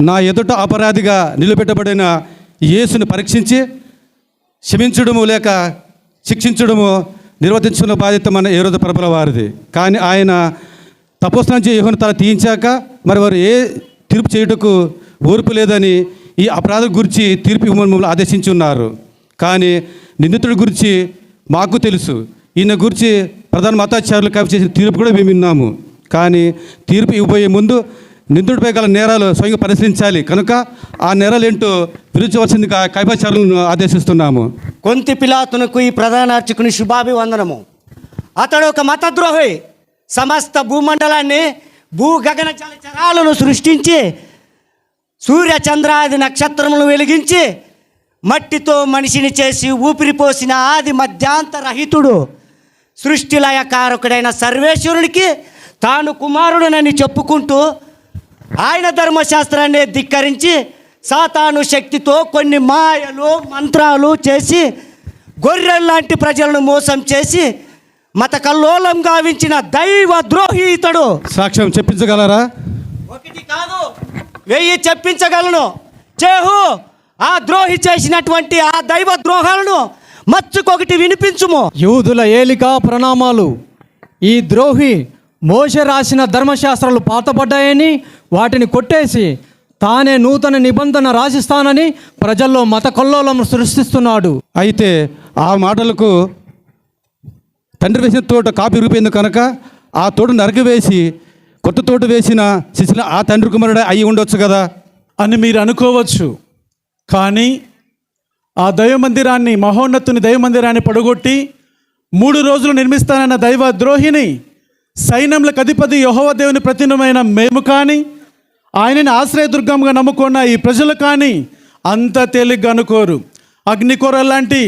నా ఎదుట అపరాధిగా నిలబెట్టబడిన యేసుని పరీక్షించి క్షమించడము లేక శిక్షించడము నిర్వర్తించుకున్న బాధ్యత మన హేరోదు ప్రభుల వారిది. కానీ ఆయన తపోస్నానం యోహాను తల తీయించాక మరి వారు ఏ తీర్పు చేయుటకు ఓర్పు లేదని ఈ అపరాధం గురించి తీర్పు ఇవ్వమని ఆదేశించి ఉన్నారు. కానీ నిందితుడి గురించి మాకు తెలుసు. ఈయన గురించి ప్రధాన మతాచారులు కాపీ చేసిన తీర్పు కూడా మేము విన్నాము. కానీ తీర్పు ఇవ్వబోయే ముందు నిందితుడిపై గల నేరాలు స్వయంగా పరిశీలించాలి కనుక ఆ నేరాలు ఏంటో విరుచవలసిందిగా కాపీచారులను ఆదేశిస్తున్నాము. కొంతి పిలాతునకు ఈ ప్రధాన అర్చకుని శుభాభివందనము. అతడు ఒక మతద్రోహి. సమస్త భూమండలాన్ని గగన జలచరాలను సృష్టించి సూర్య చంద్రాది నక్షత్రములను వెలిగించి మట్టితో మనిషిని చేసి ఊపిరిపోసిన ఆది మధ్యాంతరహితుడు సృష్టి లయకారకుడైన సర్వేశ్వరునికి తాను కుమారుడనని చెప్పుకుంటూ ఆయన ధర్మశాస్త్రాన్ని ధిక్కరించి సాతాను శక్తితో కొన్ని మాయలు మంత్రాలు చేసి గొర్రెల్లాంటి ప్రజలను మోసం చేసి మత కల్లోలం గావించిన దైవ ద్రోహి ఇతడు. సాక్ష్యం చెప్పించగలరా? ఒకటి కాదు 1000 చెప్పించగలను. చేహు ఆ ద్రోహి చేసినటువంటి ఆ దైవ ద్రోహాలను మచ్చుకొకటి వినిపించుము. యూదుల ఏలిక ప్రణామాలు. ఈ ద్రోహి మోషే రాసిన ధర్మశాస్త్రాలు పాతపడ్డాయని వాటిని కొట్టేసి తానే నూతన నిబంధన రాసిస్తానని ప్రజల్లో మత కల్లోలం సృష్టిస్తున్నాడు. అయితే ఆ మాటలకు తండ్రి వేసిన తోట కాపీ రూపైంది కనుక ఆ తోట నరకవేసి కొత్త తోట వేసిన శిశుల ఆ తండ్రి కుమారుడే అయి ఉండొచ్చు కదా అని మీరు అనుకోవచ్చు. కానీ ఆ దైవమందిరాన్ని, మహోన్నతుని దైవమందిరాన్ని పడగొట్టి 3 రోజులు నిర్మిస్తానన్న దైవ ద్రోహిని సైన్యములకు అధిపతి యెహోవా దేవుని ప్రతిమమైన మేము కానీ ఆయనని ఆశ్రయదుర్గంగా నమ్ముకున్న ఈ ప్రజలు కానీ అంత తేలిగ్గా అనుకోరు. అగ్నికోర లాంటి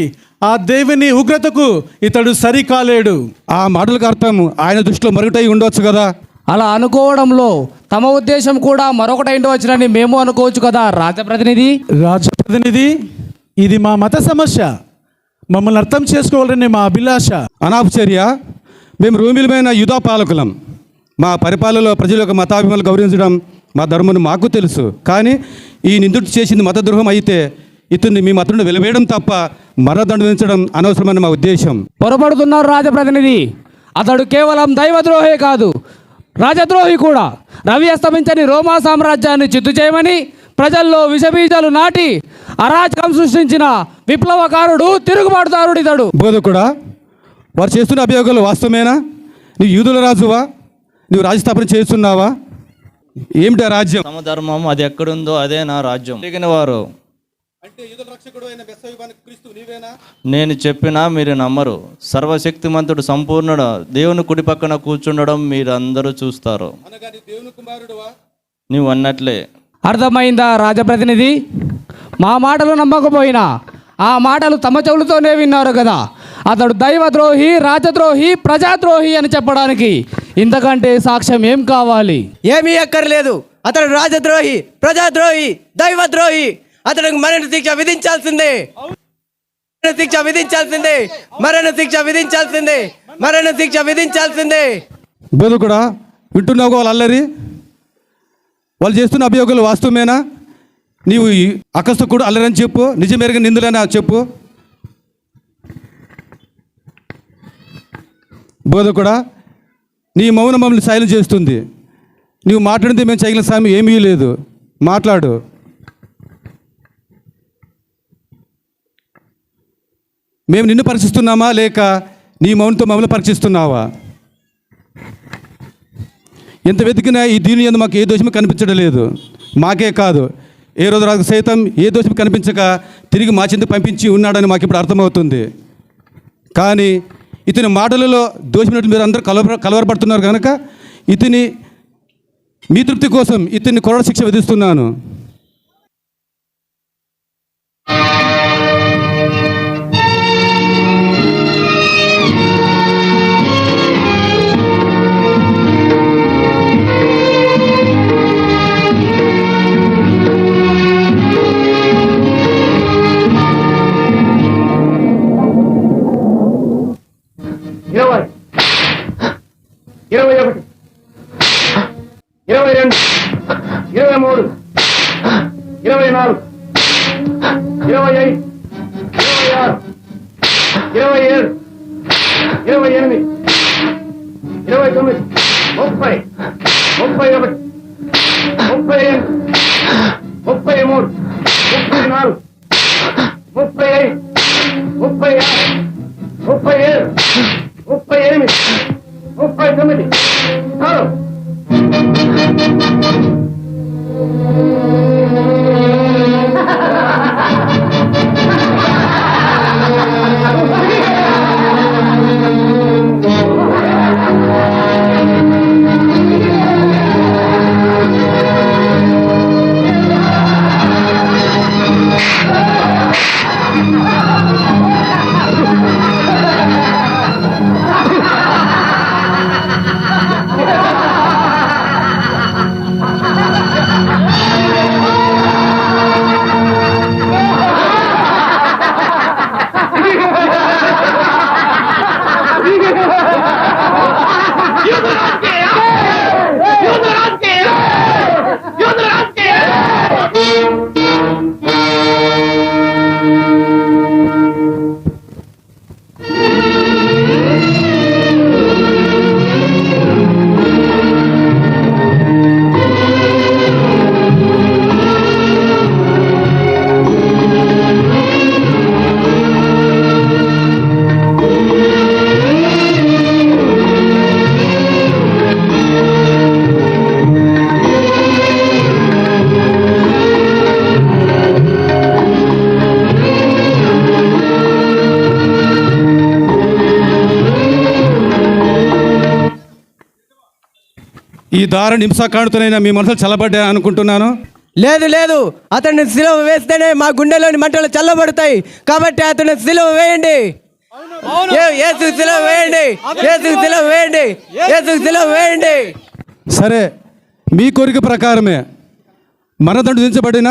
ఆ దేవుని ఉగ్రతకు ఇతడు సరికాలేడు. ఆ మాటలకు అర్థం ఆయన దృష్టిలో మరుగుటై ఉండవచ్చు కదా. అలా అనుకోవడంలో తమ ఉద్దేశం కూడా మరొకటి వచ్చునని మేము అనుకోవచ్చు కదా. రాజప్రతినిధి, ఇది మా మత సమస్య, మమ్మల్ని అర్థం చేసుకోవాలని మా అభిలాష. అనాపచర్య. మేము రోమిలమైన యూదా పాలకులం. మా పరిపాలనలో ప్రజల యొక్క మతాభిమానులు గౌరవించడం మా ధర్మం మాకు తెలుసు. కానీ ఈ నిందితుడు చేసింది మతద్రోహం అయితే ఇతన్ని మీ మతంలో వెలివేయడం తప్ప మరణదండ విధించడం అనవసరమైన మా ఉద్దేశం. పొరపడుతున్నారు రాజప్రతినిధి. అతడు కేవలం దైవద్రోహే కాదు, రాజద్రోహి కూడా. రవి అస్తమించని రోమా సామ్రాజ్యాన్ని చిత్తు చేయమని ప్రజల్లో విషబీజాలు నాటి అరాచకం సృష్టించిన విప్లవకారుడు, తిరుగుబాటుదారుడు ఇతడు. బోధకుడా, వారు చేస్తున్న అభియోగాలు వాస్తవమేనా? నువ్వు యూదుల రాజువా? నువ్వు రాజస్థాపన చేస్తున్నావా? ఏమిటా రాజ్యం? సమధర్మం అది ఎక్కడుందో అదే నా రాజ్యం. తిరిగిన వారు నేను చెప్పినా మీరు నమ్మరు. సర్వశక్తిమంతుడు, సంపూర్ణుడు దేవుని కుడి పక్కన కూర్చుండడం మీరు అందరూ చూస్తారు. నువ్వు అన్నట్లే. అర్థమైందా రాజప్రతినిధి? మా మాటలు నమ్మకపోయినా ఆ మాటలు తమ చెవులతోనే విన్నారు కదా. అతడు దైవద్రోహి, రాజద్రోహి, ప్రజాద్రోహి అని చెప్పడానికి ఇంతకంటే సాక్ష్యం ఏం కావాలి? ఏమీ అక్కర్లేదు. అతడు రాజద్రోహి, ప్రజాద్రోహి, దైవద్రోహి. అతడికి మరణ శిక్ష విధించాల్సిందే. మరణ శిక్ష విధించాల్సిందే. బోధకుడా, వింటున్నావు వాళ్ళు అల్లరి? వాళ్ళు చేస్తున్న అభియోగాలు వాస్తవమేనా? నీవు అకస్మాత్తుడు అల్లరని చెప్పు, నిజమేరగా నిందులని చెప్పు. బోధకుడా, నీ మౌనం మమ్మల్ని సైలెంట్ చేస్తుంది. నీవు మాట్లాడితే మేము చేయగలిగిన సాయం ఏమీ లేదు. మాట్లాడు. మేము నిన్ను పరీక్షిస్తున్నామా లేక నీ మౌనంతో మమ్మల్ని పరీక్షిస్తున్నావా? ఎంత వెతికినా ఈ దీని యందు మాకు ఏ దోషము కనిపించడం లేదు. మాకే కాదు, ఏ రోజు రాజు సైతం ఏ దోషం కనిపించక తిరిగి మా చెందుకు పంపించి ఉన్నాడని మాకు ఇప్పుడు అర్థమవుతుంది. కానీ ఇతని మాటలలో దోషమైనట్లు మీరు అందరూ కలవరపడుతున్నారు కనుక ఇతని మీ తృప్తి కోసం ఇతన్ని కొరడ శిక్ష విధిస్తున్నాను. 25, 26, 27, 28, 29, 30, 31, 32, 33, 34, 35, 36, 37, 38, 39, చాలు. ఈ దారుణ హింసాకాండతోనైనా మీ మనసులు చల్లబడ్డా అనుకుంటున్నాను. లేదు లేదు, అతన్ని సిలువ వేస్తేనే మా గుండెలోని మంటలు చల్లబడతాయి. కాబట్టి అతన్ని సిలువ వేయండి. యేసుకు సిలువ వేయండి. యేసుకు సిలువ వేయండి. యేసుకు సిలువ వేయండి. సరే, మీ కోరిక ప్రకారమే మరణదండు విధించబడిన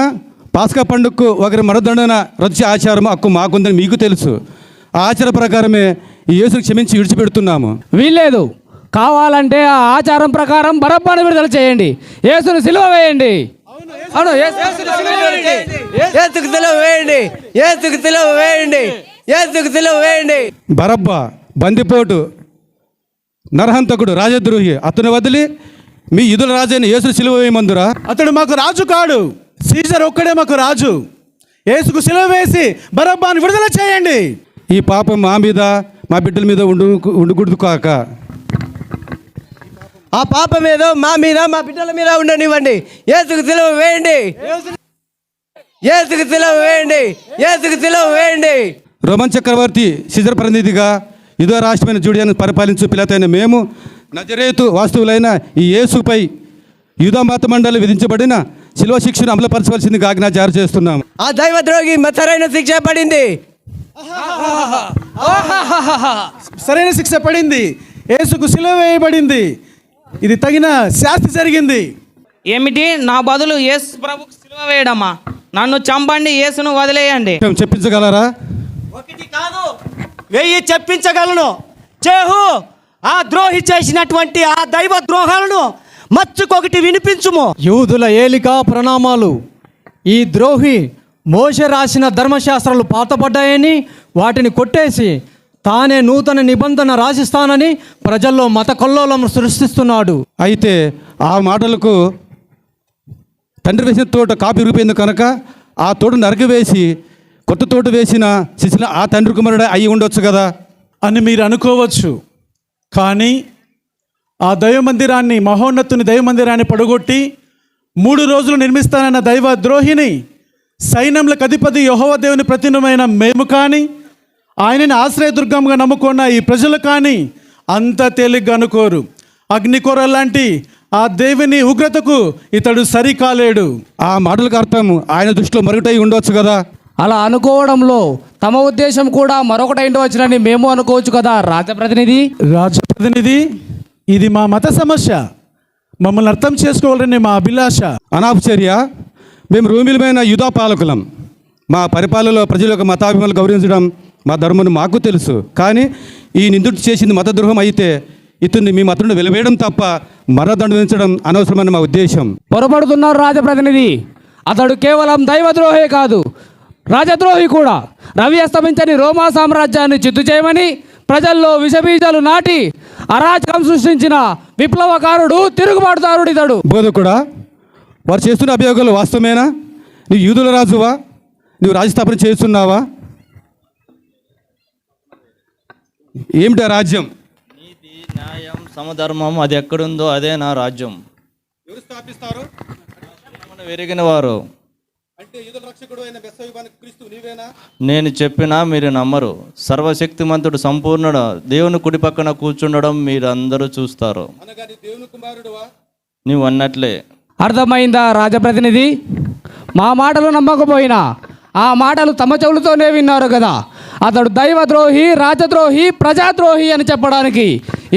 పాస్కా పండుగకు ఒకరి మరణదండన రద్దు ఆచారం హక్కు మాకుందని మీకు తెలుసు. ఆ ఆచార ప్రకారమే ఈ యేసును క్షమించి విడిచిపెడుతున్నాము. వీల్లేదు. కావాలంటే ఆ ఆచారం ప్రకారం బరబ్బాను విడుదల చేయండి. యేసును సిలువ వేయండి. అవును, యేసును సిలువ వేయండి. యేసుకు సిలువ వేయండి. యేసుకు సిలువ వేయండి. యేసుకు సిలువ వేయండి. బరబ్బా బందిపోటు, నరహంతకుడు, రాజద్రోహి, అతను వదిలి మీ యూదుల రాజైన యేసును సిలువ వేయమందురా? అతడు మాకు రాజు కాడు, సీజర్ ఒక్కడే మాకు రాజు. యేసుకు సిలువ వేసి బరబ్బాను విడుదల చేయండి. ఈ పాపం మా మీద మా బిడ్డల మీద ఉండకూడదు కాక ఆ పాపం ఏదో మా మీద మా బిడ్డల మీద ఉండనివ్వండి. యేసుకు సిలువ వేయండి. యేసుకు సిలువ వేయండి. యేసుకు సిలువ వేయండి. రోమన్ చక్రవర్తి సీజర్ ప్రతినిధిగా యూదా రాష్ట్రమైన జూడియాను పరిపాలించు పిలాతైన మేము నజరేతు వాస్తువులైన ఈ యేసుపై యూదా మత మండలి విధించబడిన శిలువ శిక్షను అమలుపరచవలసిందిగా ఆజ్ఞ జారీ చేస్తున్నాము. ఆ దైవద్రోహి సరైన శిక్ష పడింది. సరైన శిక్ష పడింది. యేసుకు సిలువ వేయబడింది. ఇది తగిన శాస్తి జరిగింది. ఏమిటి, నా బదులు యేసు ప్రభుకు సిలువ వేయడమా? నన్ను చంపండి, యేసును వదిలేయండి. చెప్పించగలరా? ఒకటి కాదు, 1000 చెప్పించగలను. చేహు, ఆ ద్రోహి చేసినటువంటి ఆ దైవ ద్రోహాలను మచ్చుకొకటి వినిపించుము. యూదుల ఏలిక ప్రణామాలు. ఈ ద్రోహి మోషే రాసిన ధర్మశాస్త్రాలు పాతపడ్డాయని వాటిని కొట్టేసి తానే నూతన నిబంధన రాసిస్తానని ప్రజల్లో మత కల్లోలం సృష్టిస్తున్నాడు. అయితే ఆ మాటలకు తండ్రి వేసిన తోట కాపీ రూపైంది కనుక ఆ తోట నరికివేసి కొత్త తోట వేసిన శిశుల ఆ తండ్రి కుమారుడు అయి ఉండొచ్చు కదా అని మీరు అనుకోవచ్చు. కానీ ఆ దైవమందిరాన్ని, మహోన్నతుని దైవమందిరాన్ని పడగొట్టి 3 రోజులు నిర్మిస్తానన్న దైవ ద్రోహిని సైన్యములకు అధిపతి యెహోవా దేవుని ప్రతినిధమైన మేము కానీ, ఆయనని ఆశ్రయదుర్గంగా నమ్ముకున్న ఈ ప్రజలు కానీ అంత తేలిగ్గా అనుకోరు. అగ్నికోర లాంటి ఆ దేవుని ఉగ్రతకు ఇతడు సరికాలేడు. ఆ మాటలకు అర్థం ఆయన దృష్టిలో మరుగుటై ఉండవచ్చు కదా. అలా అనుకోవడంలో తమ ఉద్దేశం కూడా మరొకటి ఉండవచ్చునని మేము అనుకోవచ్చు కదా రాజప్రతినిధి. ఇది మా మత సమస్య, మమ్మల్ని అర్థం చేసుకోవాలని మా అభిలాష. అనాపచర్య. మేము రూమిలమైన యూదా పాలకులం. మా పరిపాలనలో ప్రజల యొక్క మతాభిమానులు గౌరవించడం మా ధర్మం మాకు తెలుసు. కానీ ఈ నిందుడు చేసింది మతద్రోహం అయితే ఇతన్ని మీ మతంలో వెలివేయడం తప్ప మరణదండ విధించడం అనవసరమైన మా ఉద్దేశం. పొరపడుతున్నారు రాజప్రతినిధి. అతడు కేవలం దైవద్రోహే కాదు, రాజద్రోహి కూడా. రవి అస్తమించని రోమా సామ్రాజ్యాన్ని చిత్తు చేయమని ప్రజల్లో విషబీజాలు నాటి అరాచకం సృష్టించిన విప్లవకారుడు, తిరుగుబాటుదారుడు ఇతడు. బోధకుడా, వారు చేస్తున్న అభియోగాలు వాస్తవమేనా? నువ్వు యూదుల రాజువా? నువ్వు రాజ్యస్థాపన చేస్తున్నావా? ఏమిటా రాజ్యం? నీతి, న్యాయం, సమధర్మం అది ఎక్కడుందో అదే నా రాజ్యం. ఎవరు స్థాపిస్తారు? విరిగిన వారు. అంటే యూదుల రక్షకుడు అయిన మెస్సీయునికి క్రీస్తు నీవేనా? నేను చెప్పినా మీరు నమ్మరు. సర్వశక్తిమంతుడు సంపూర్ణుడు దేవుని కుడి పక్కన కూర్చుండడం మీరు అందరూ చూస్తారు. అనగా నీ దేవుని కుమారుడువా? నువ్వు అన్నట్లే. అర్థమైందా రాజప్రతినిధి? మా మాటలు నమ్మకపోయినా ఆ మాటలు తమ చెవులతోనే విన్నారు కదా. అతడు దైవద్రోహి, రాజద్రోహి, ప్రజాద్రోహి అని చెప్పడానికి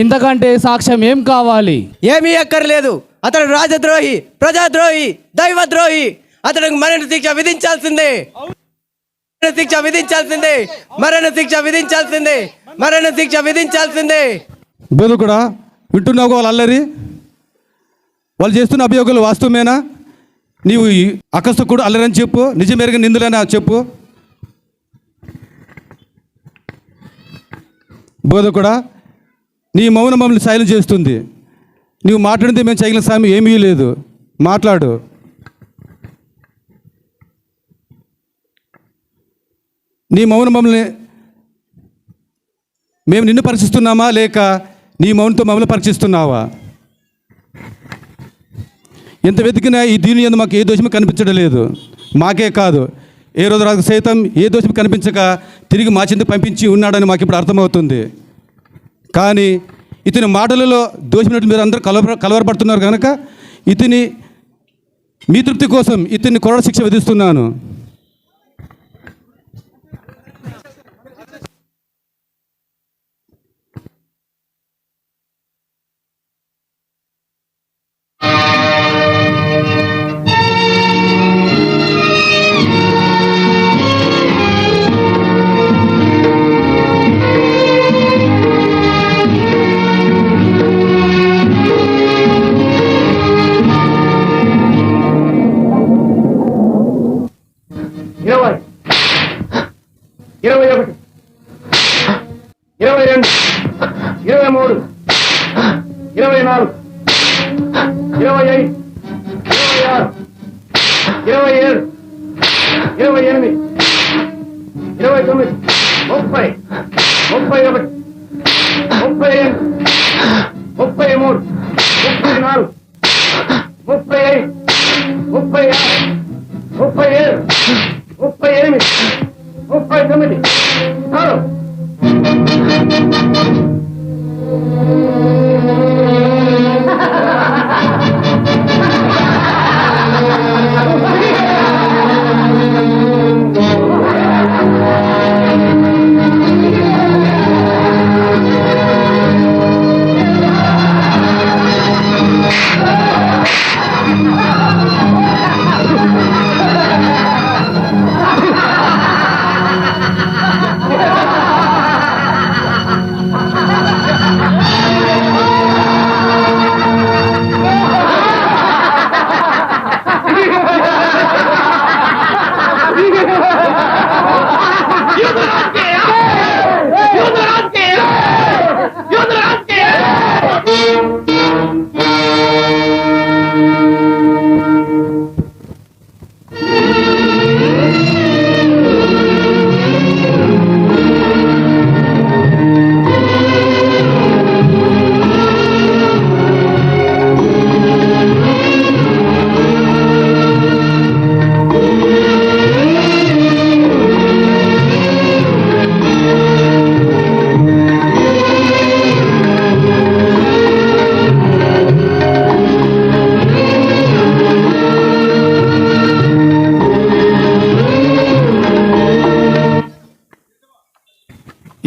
ఇంతకంటే సాక్ష్యం ఏం కావాలి? ఏమీ అక్కర్లేదు. అతడు రాజద్రోహి, ప్రజాద్రోహి, దైవద్రోహి. అతడికి మరణ శిక్ష విధించాల్సిందే. మరణ శిక్ష విధించాల్సిందే. మరణ శిక్ష విధించాల్సిందే. మరణ శిక్ష విధించాల్సిందే. బోధకుడా, వింటున్నావు వాళ్ళు అల్లరి? వాళ్ళు చేస్తున్న అభియోగాలు వాస్తవమేనా? నీవు అకస్తకుడు అల్లరని చెప్పు, నిజమేరగా నిందులైనా చెప్పు. బోధకుడా, నీ మౌనం మమ్మల్ని శైలం చేస్తుంది. నీవు మాట్లాడితే మేము చేయగలిగిన సాయం ఏమీ లేదు. మాట్లాడు. నీ మౌనం మమ్మల్ని, మేము నిన్ను పరీక్షిస్తున్నామా లేక నీ మౌనంతో మమ్మల్ని పరీక్షిస్తున్నావా? ఎంత వెతికినా ఈ దీని యందు మాకు ఏ దోషము కనిపించడం లేదు. మాకే కాదు, ఏ రోజు రాజు సైతం ఏ దోషం కనిపించక తిరిగి మా చెంది పంపించి ఉన్నాడని మాకు ఇప్పుడు అర్థమవుతుంది. కానీ ఇతని మాటలలో దోషమైనట్టు మీరు అందరూ కలవరపడుతున్నారు కనుక ఇతని మీ తృప్తి కోసం ఇతన్ని కొరడ శిక్ష విధిస్తున్నాను.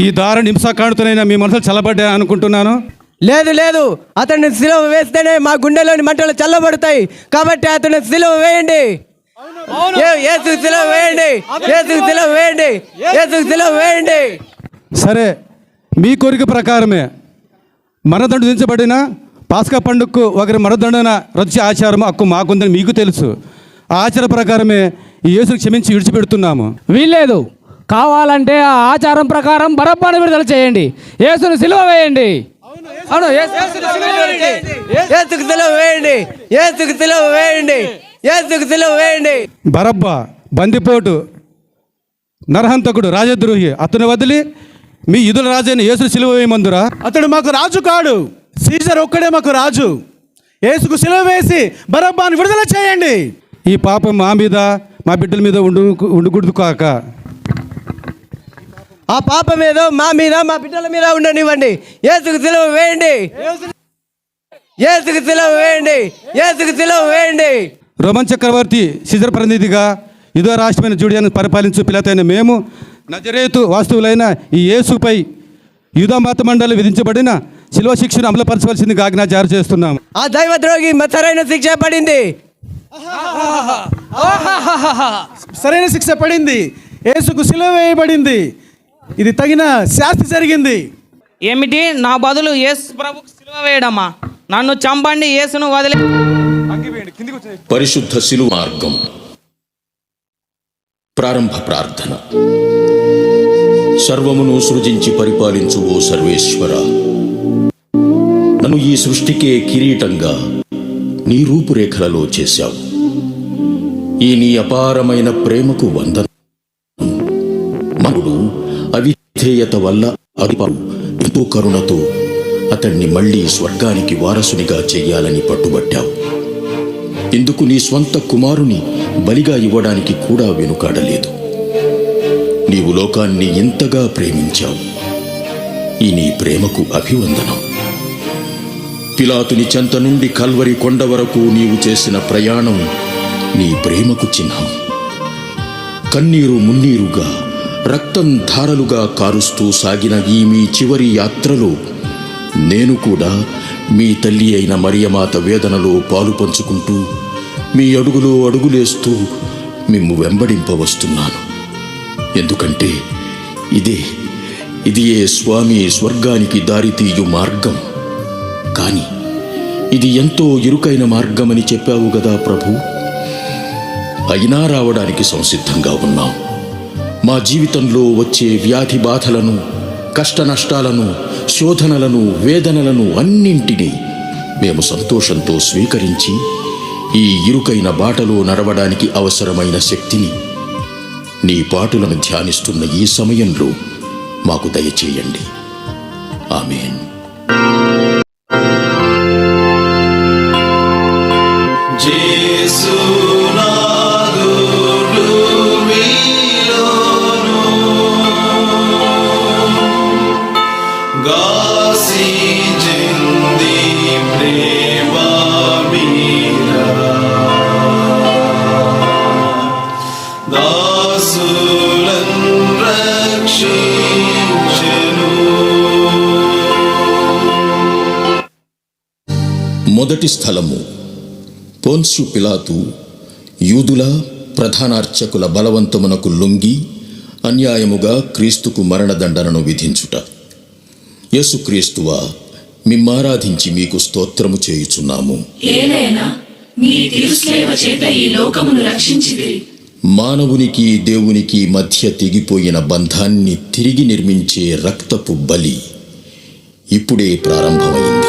ఈ దారుణ హింసాకాండతోనైనా మీ మనసులు చల్లబడ్డా అనుకుంటున్నాను. లేదు లేదు, అతన్ని సిలువ వేస్తేనే మా గుండెలోని మంటలు చల్లబడతాయి. కాబట్టి అతన్ని సిలువ వేయండి. యేసు సిలువ వేయండి. యేసు సిలువ వేయండి. యేసు సిలువ వేయండి. సరే, మీ కోరిక ప్రకారమే మరణదండ విధించబడిన పాస్కా పండుగకు ఒకరి మరణదండన రద్దు ఆచారం హక్కు మాకుందని మీకు తెలుసు. ఆ ఆచార ప్రకారమే ఈ యేసును క్షమించి విడిచిపెడుతున్నాము. వీల్లేదు. కావాలంటే ఆ ఆచారం ప్రకారం బరబ్బాను విడుదల చేయండి, యేసును సిలువ వేయండి. అవును, యేసును సిలువ వేయండి. యేసుకు సిలువ వేయండి, యేసుకు సిలువ వేయండి, యేసుకు సిలువ వేయండి. బరబ్బా బందిపోటు, నరహంతకుడు, రాజద్రోహి, అతను వదిలి మీ యూదుల రాజైన యేసును సిలువ వేయమందురా? అతడు మాకు రాజు కాడు, సీజర్ ఒక్కడే మాకు రాజు. యేసుకు సిలువ వేసి బరబ్బాను విడుదల చేయండి. ఈ పాపం మా మీద మా బిడ్డల మీద ఉండకూడదు కాక ఆ పాపం ఏదో మా మీద మా బిడ్డల మీద ఉండనివ్వండి. యేసుకు సిలువ వేయండి, యేసుకు సిలువ వేయండి, యేసుకు సిలువ వేయండి. రోమన్ చక్రవర్తి సీజర్ ప్రతినిధిగా యూదా రాష్ట్రమైన జూడియాను పరిపాలించు పిలాతైన మేము నజరేతు వాస్తువులైన ఈ యేసుపై యూదా మత మండలి విధించబడిన శిలువ శిక్షను అమలుపరచవలసిందిగా ఆజ్ఞ జారీ చేస్తున్నాము. ఆ దైవద్రోహి సరైన శిక్ష పడింది, సరైన శిక్ష పడింది, యేసుకు సిలువ వేయబడింది. ఇది తగిన శాస్తి జరిగింది. ఏమిటి? నా బదులు యేసు ప్రభుకు సిలువ వేయడమా? నన్ను చంపండి, యేసును వదిలే. పరిశుద్ధ శిలువ మార్గం. ప్రారంభ ప్రార్థన. సర్వమును సృజించి పరిపాలించు ఓ సర్వేశ్వర, నన్ను ఈ సృష్టికే కిరీటంగా నీ రూపురేఖలలో చేశావు. ఈ నీ అపారమైన ప్రేమకు వందనం. మనుడు అవిధేయత వల్ల ఎంతో కరుణతో అతన్ని మళ్లీ స్వర్గానికి వారసునిగా చెయ్యాలని పట్టుబట్టావు. ఇందుకు నీ స్వంత కుమారుని బలిగా ఇవ్వడానికి కూడా వెనుకాడలేదు. నీవు లోకాన్ని ఇంతగా ప్రేమించావు. ఈ నీ ప్రేమకు అభివందనం. పిలాతుని చెంత నుండి కల్వరి కొండ వరకు నీవు చేసిన ప్రయాణం నీ ప్రేమకు చిహ్నం. కన్నీరు మున్నీరుగా, రక్తం ధారలుగా కారుస్తూ సాగిన ఈ మీ చివరి యాత్రలో నేను కూడా మీ తల్లి అయిన మరియమాత వేదనలో పాలు పంచుకుంటూ, మీ అడుగులో అడుగులేస్తూ మిమ్ము వెంబడింపవస్తున్నాను. ఎందుకంటే ఇదియే స్వామి స్వర్గానికి దారితీయు మార్గం. కానీ ఇది ఎంతో ఇరుకైన మార్గమని చెప్పావు గదా ప్రభు. అయినా రావడానికి సంసిద్ధంగా ఉన్నాం. మా జీవితంలో వచ్చే వ్యాధి బాధలను, కష్ట నష్టాలను, శోధనలను, వేదనలను అన్నింటినీ మేము సంతోషంతో స్వీకరించి ఈ ఇరుకైన బాటలో నడవడానికి అవసరమైన శక్తిని నీ పాటులను ధ్యానిస్తున్న ఈ సమయంలో మాకు దయచేయండి. ఆమేన్. మొదటి స్థలము. పోన్సు పిలాతు యూదుల ప్రధానార్చకుల బలవంతమునకు లొంగి అన్యాయముగా క్రీస్తుకు మరణదండనను విధించుట. యేసుక్రీస్తువా, మిమ్మారాధించి మీకు స్తోత్రము చేయుచున్నాము. మానవునికి దేవునికి మధ్య తెగిపోయిన బంధాన్ని తిరిగి నిర్మించే రక్తపు బలి ఇప్పుడే ప్రారంభమైంది.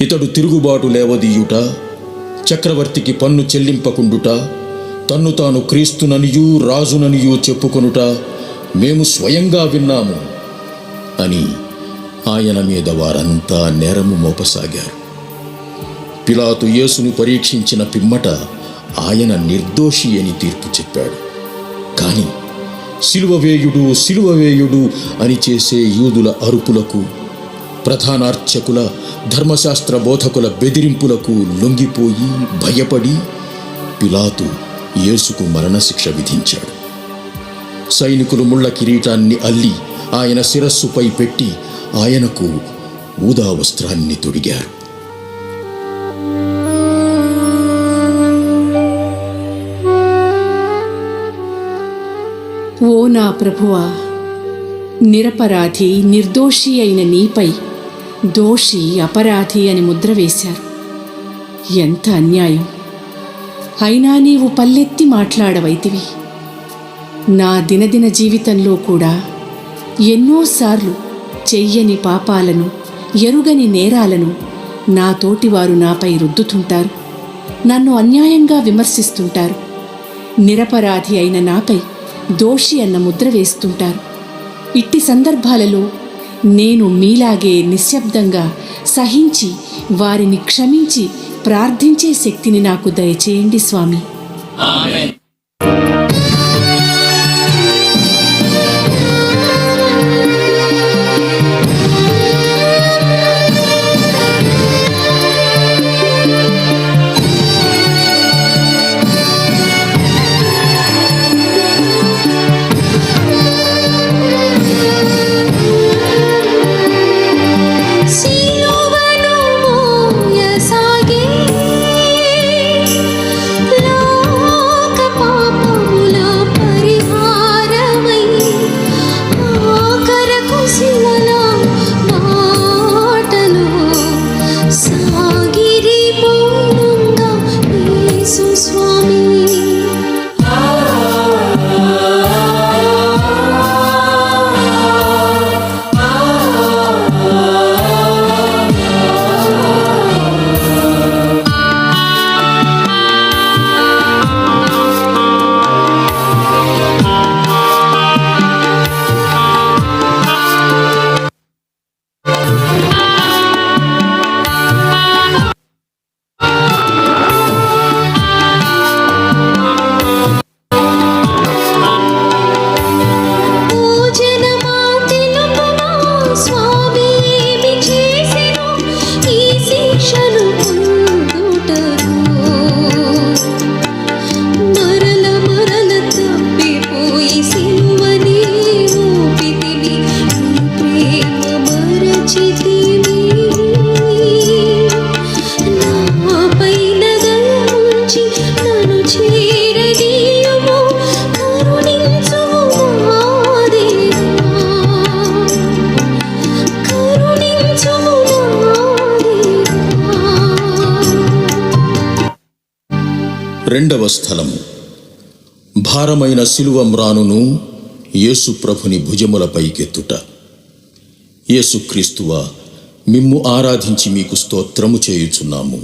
ఇతడు తిరుగుబాటు లేవదీయుట, చక్రవర్తికి పన్ను చెల్లింపకుండుట, తన్ను తాను క్రీస్తుననియూ రాజుననియూ చెప్పుకొనుట మేము స్వయంగా విన్నాము అని ఆయన మీద వారంతా నేరము మోపసాగారు. పిలాతు యేసును పరీక్షించిన పిమ్మట ఆయన నిర్దోషి అని తీర్పు చెప్పాడు. కానీ సిలువవేయుడు సిలువవేయుడు అని చేసే యూదుల అరుపులకు, ప్రధానార్చకుల, ధర్మశాస్త్ర బోధకుల బెదిరింపులకు లొంగిపోయి భయపడి పిలాతు యేసుకు మరణశిక్ష విధించాడు. సైనికులు ముళ్ళ కిరీటాన్ని అల్లి ఆయన శిరస్సుపై పెట్టి ఆయనకు ఊదా వస్త్రాన్ని తొడిగారు. ఓ నా ప్రభువా, నిరపరాధి నిర్దోషి అయిన నీపై దోషి అపరాధి అని ముద్ర వేశారు. ఎంత అన్యాయం! అయినా నీవు పల్లెత్తి మాట్లాడవైతివి. నా దినదిన జీవితంలో కూడా ఎన్నోసార్లు చెయ్యని పాపాలను, ఎరుగని నేరాలను నా తోటివారు నాపై రుద్దుతుంటారు. నన్ను అన్యాయంగా విమర్శిస్తుంటారు. నిరపరాధి అయిన నాపై దోషి అన్న ముద్ర వేస్తుంటారు. ఇట్టి సందర్భాలలో నేను మీలాగే నిశ్శబ్దంగా సహించి వారిని క్షమించి ప్రార్థించే శక్తిని నాకు దయచేయండి స్వామి. రెండవ స్థలము, భారమైన శిలువ మ్రానును యేసు ప్రభుని భుజములపైకెత్తుట. యేసుక్రీస్తువా, మిమ్ము ఆరాధించి మీకు స్తోత్రము చేయుచున్నాము.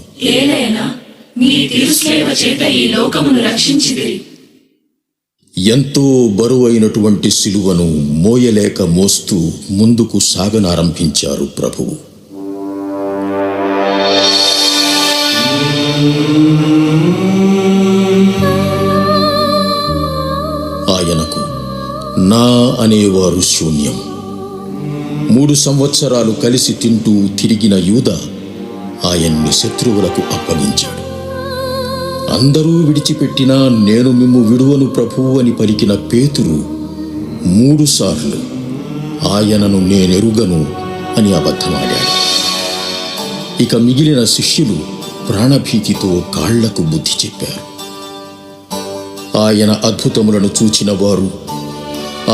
ఎంతో బరువైనటువంటి శిలువను మోయలేక మోస్తూ ముందుకు సాగనారంభించారు ప్రభువు. ఆయనకు నా అనేవారు శూన్యం. 3 సంవత్సరాలు కలిసి తింటూ తిరిగిన యూదా ఆయన్ని శత్రువులకు అప్పగించాడు. అందరూ విడిచిపెట్టినా నేను మిమ్ము విడువను ప్రభువు అని పలికిన పేతురు 3 సార్లు ఆయనను నేనెరుగను అని అబద్ధమాడాడు. ఇక మిగిలిన శిష్యులు ప్రాణభీతితో కాళ్లకు బుద్ధి చెప్పారు. ఆయన అద్భుతములను చూచిన వారు,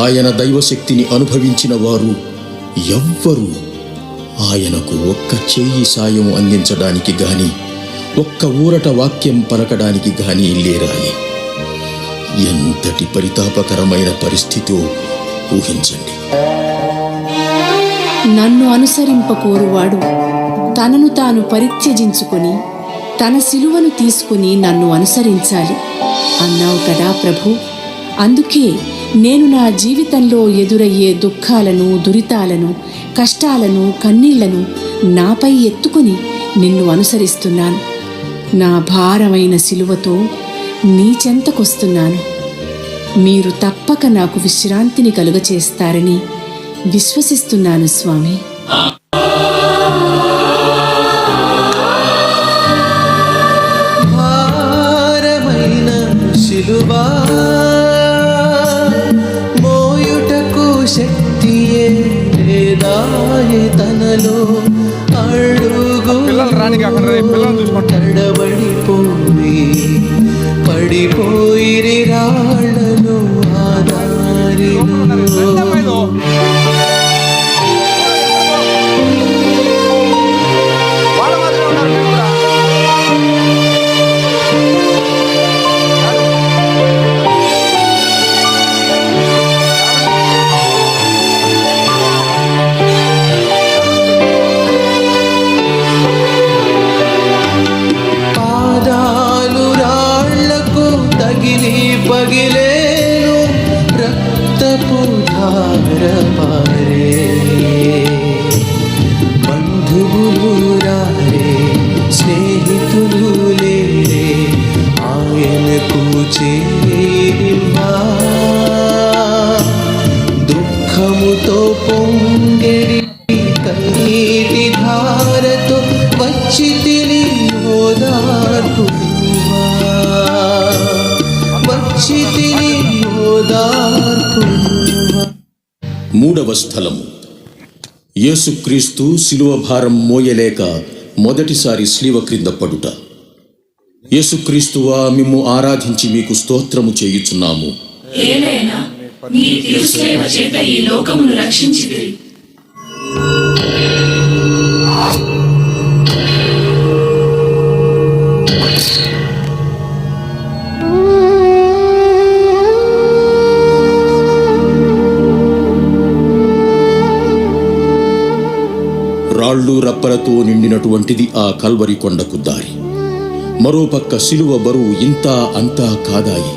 ఆయన దైవశక్తిని అనుభవించిన వారు ఎవ్వరూ ఆయనకు ఒక్క చెయ్యి సాయం అందించడానికి గాని, ఒక్క ఊరట వాక్యం పలకడానికి గాని లేరాయి. ఎంతటి పరితాపకరమైన పరిస్థితో ఊహించండి. నన్ను అనుసరింపకోరువాడు తనను తాను పరిత్యజించుకొని తన శిలువను తీసుకుని నన్ను అనుసరించాలి అన్నావు కదా ప్రభు. అందుకే నేను నా జీవితంలో ఎదురయ్యే దుఃఖాలను, దురితాలను, కష్టాలను, కన్నీళ్లను నాపై ఎత్తుకుని నిన్ను అనుసరిస్తున్నాను. నా భారమైన శిలువతో నీ చెంతకొస్తున్నాను. మీరు తప్పక నాకు విశ్రాంతిని కలుగచేస్తారని విశ్వసిస్తున్నాను స్వామి. భారమైన శిలువా మోయుటకు శక్తియే లేదాయే తనలో. అడుగు తడబడిపోయి పడిపోయిరి రాళ్ళను ఆధారిలో. చేరివా దుఃఖముతో పొంగెడి కన్నీటి ధారతో వచ్చి తిని ఓదార్పువా వచ్చి తిని ఓదార్పువా. మూడవ స్థలము. యేసుక్రీస్తు శిలువ భారం మోయలేక మొదటిసారి శిలువ క్రింద పడుట. యేసుక్రీస్తువా, మిమ్ము ఆరాధించి మీకు స్తోత్రము చేయుచున్నాము. ఏలైనా నీ తిరుసేవ చేత ఈ లోకమును రక్షించితిరి. రాళ్ళు రప్పలతో నిండినటువంటిది ఆ కల్వరి కొండకు దారి. మరోపక్క శిలువ బరువు ఇంత అంతా కాదాయి.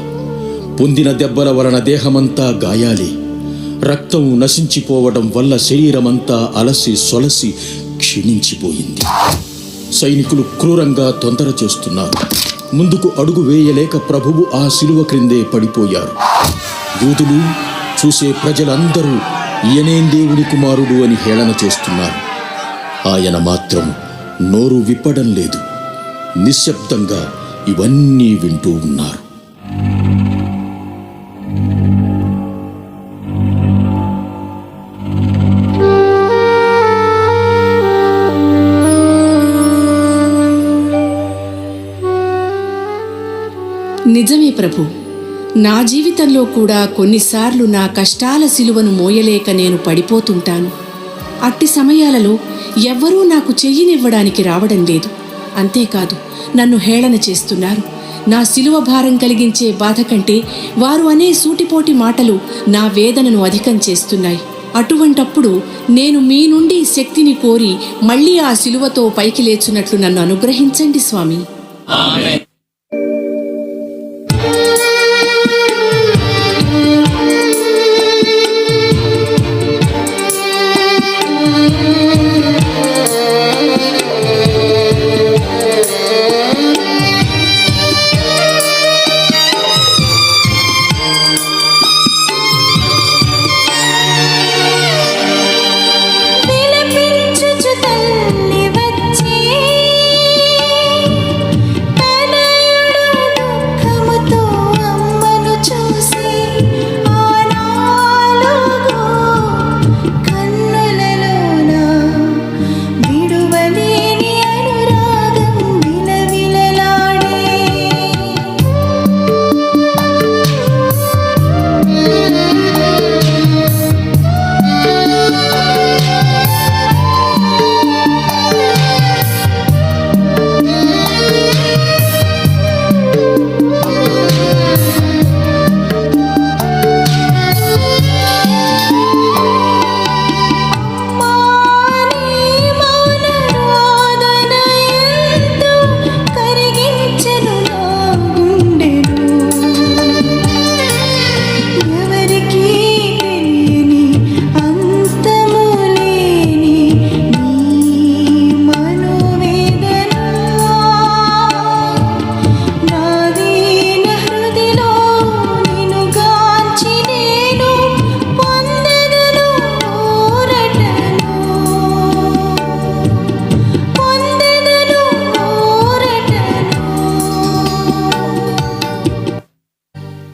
పొందిన దెబ్బల వలన దేహమంతా గాయాలే. రక్తం నశించిపోవడం వల్ల శరీరమంతా అలసి సొలసి క్షీణించిపోయింది. సైనికులు క్రూరంగా తొందర చేస్తున్నారు. ముందుకు అడుగు వేయలేక ప్రభువు ఆ శిలువ క్రిందే పడిపోయారు. యూదులు, చూసే ప్రజలందరూ ఈయనే దేవుని కుమారుడు అని హేళన చేస్తున్నారు. ఆయన మాత్రం నోరు విప్పడం లేదు. నిశ్శబ్దంగా ఇవన్నీ వింటూ ఉన్నారు. నిజమే ప్రభు, నా జీవితంలో కూడా కొన్నిసార్లు నా కష్టాల సిలువను మోయలేక నేను పడిపోతుంటాను. అట్టి సమయాలలో ఎవ్వరూ నాకు చెయ్యినివ్వడానికి రావడం లేదు. అంతేకాదు, నన్ను హేళన చేస్తున్నారు. నా సిలువ భారం కలిగించే బాధ కంటే వారు అనే సూటిపోటి మాటలు నా వేదనను అధికం చేస్తున్నాయి. అటువంటప్పుడు నేను మీ నుండి శక్తిని కోరి మళ్ళీ ఆ సిలువతో పైకి లేచున్నట్లు నన్ను అనుగ్రహించండి స్వామి.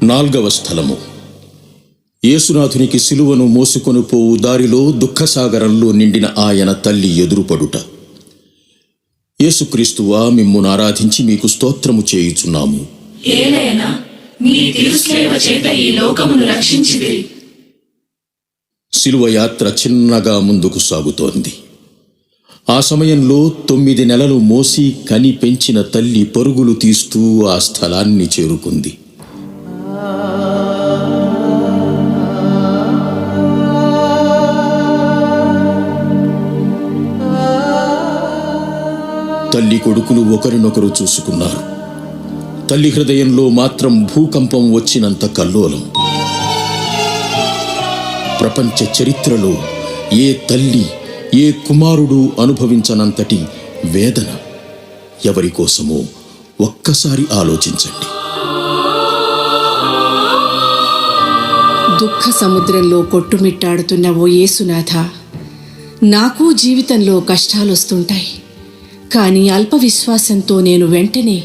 నాల్గవ స్థలము. యేసునాథునికి సిలువను మోసుకొని పోవు దారిలో దుఃఖసాగరంలో నిండిన ఆయన తల్లి ఎదురుపడుట. యేసుక్రీస్తువా, మిమ్మును ఆరాధించి మీకు స్తోత్రము చేయుచున్నాము. ఏలైనా నీ తిరుసేవ చేత ఈ లోకమును రక్షించితిరి. సిలువ యాత్ర చిన్నగా ముందుకు సాగుతోంది. ఆ సమయంలో 9 నెలలు మోసి కని పెంచిన తల్లి పరుగులు తీస్తూ ఆ స్థలాన్ని చేరుకుంది. తల్లి కొడుకులు ఒకరినొకరు చూసుకున్నారు. తల్లి హృదయంలో మాత్రం భూకంపం వచ్చినంత కల్లోలం. ప్రపంచ చరిత్రలో ఏ తల్లి, ఏ కుమారుడు అనుభవించనంతటి వేదన ఎవరి కోసమో ఒక్కసారి ఆలోచించండి. దుఃఖ సముద్రంలో కొట్టుమిట్టాడుతున్న ఓ యేసునాథ, నాకు జీవితంలో కష్టాలొస్తుంటాయి. కానీ అల్ప విశ్వాసంతో నేను వెంటనే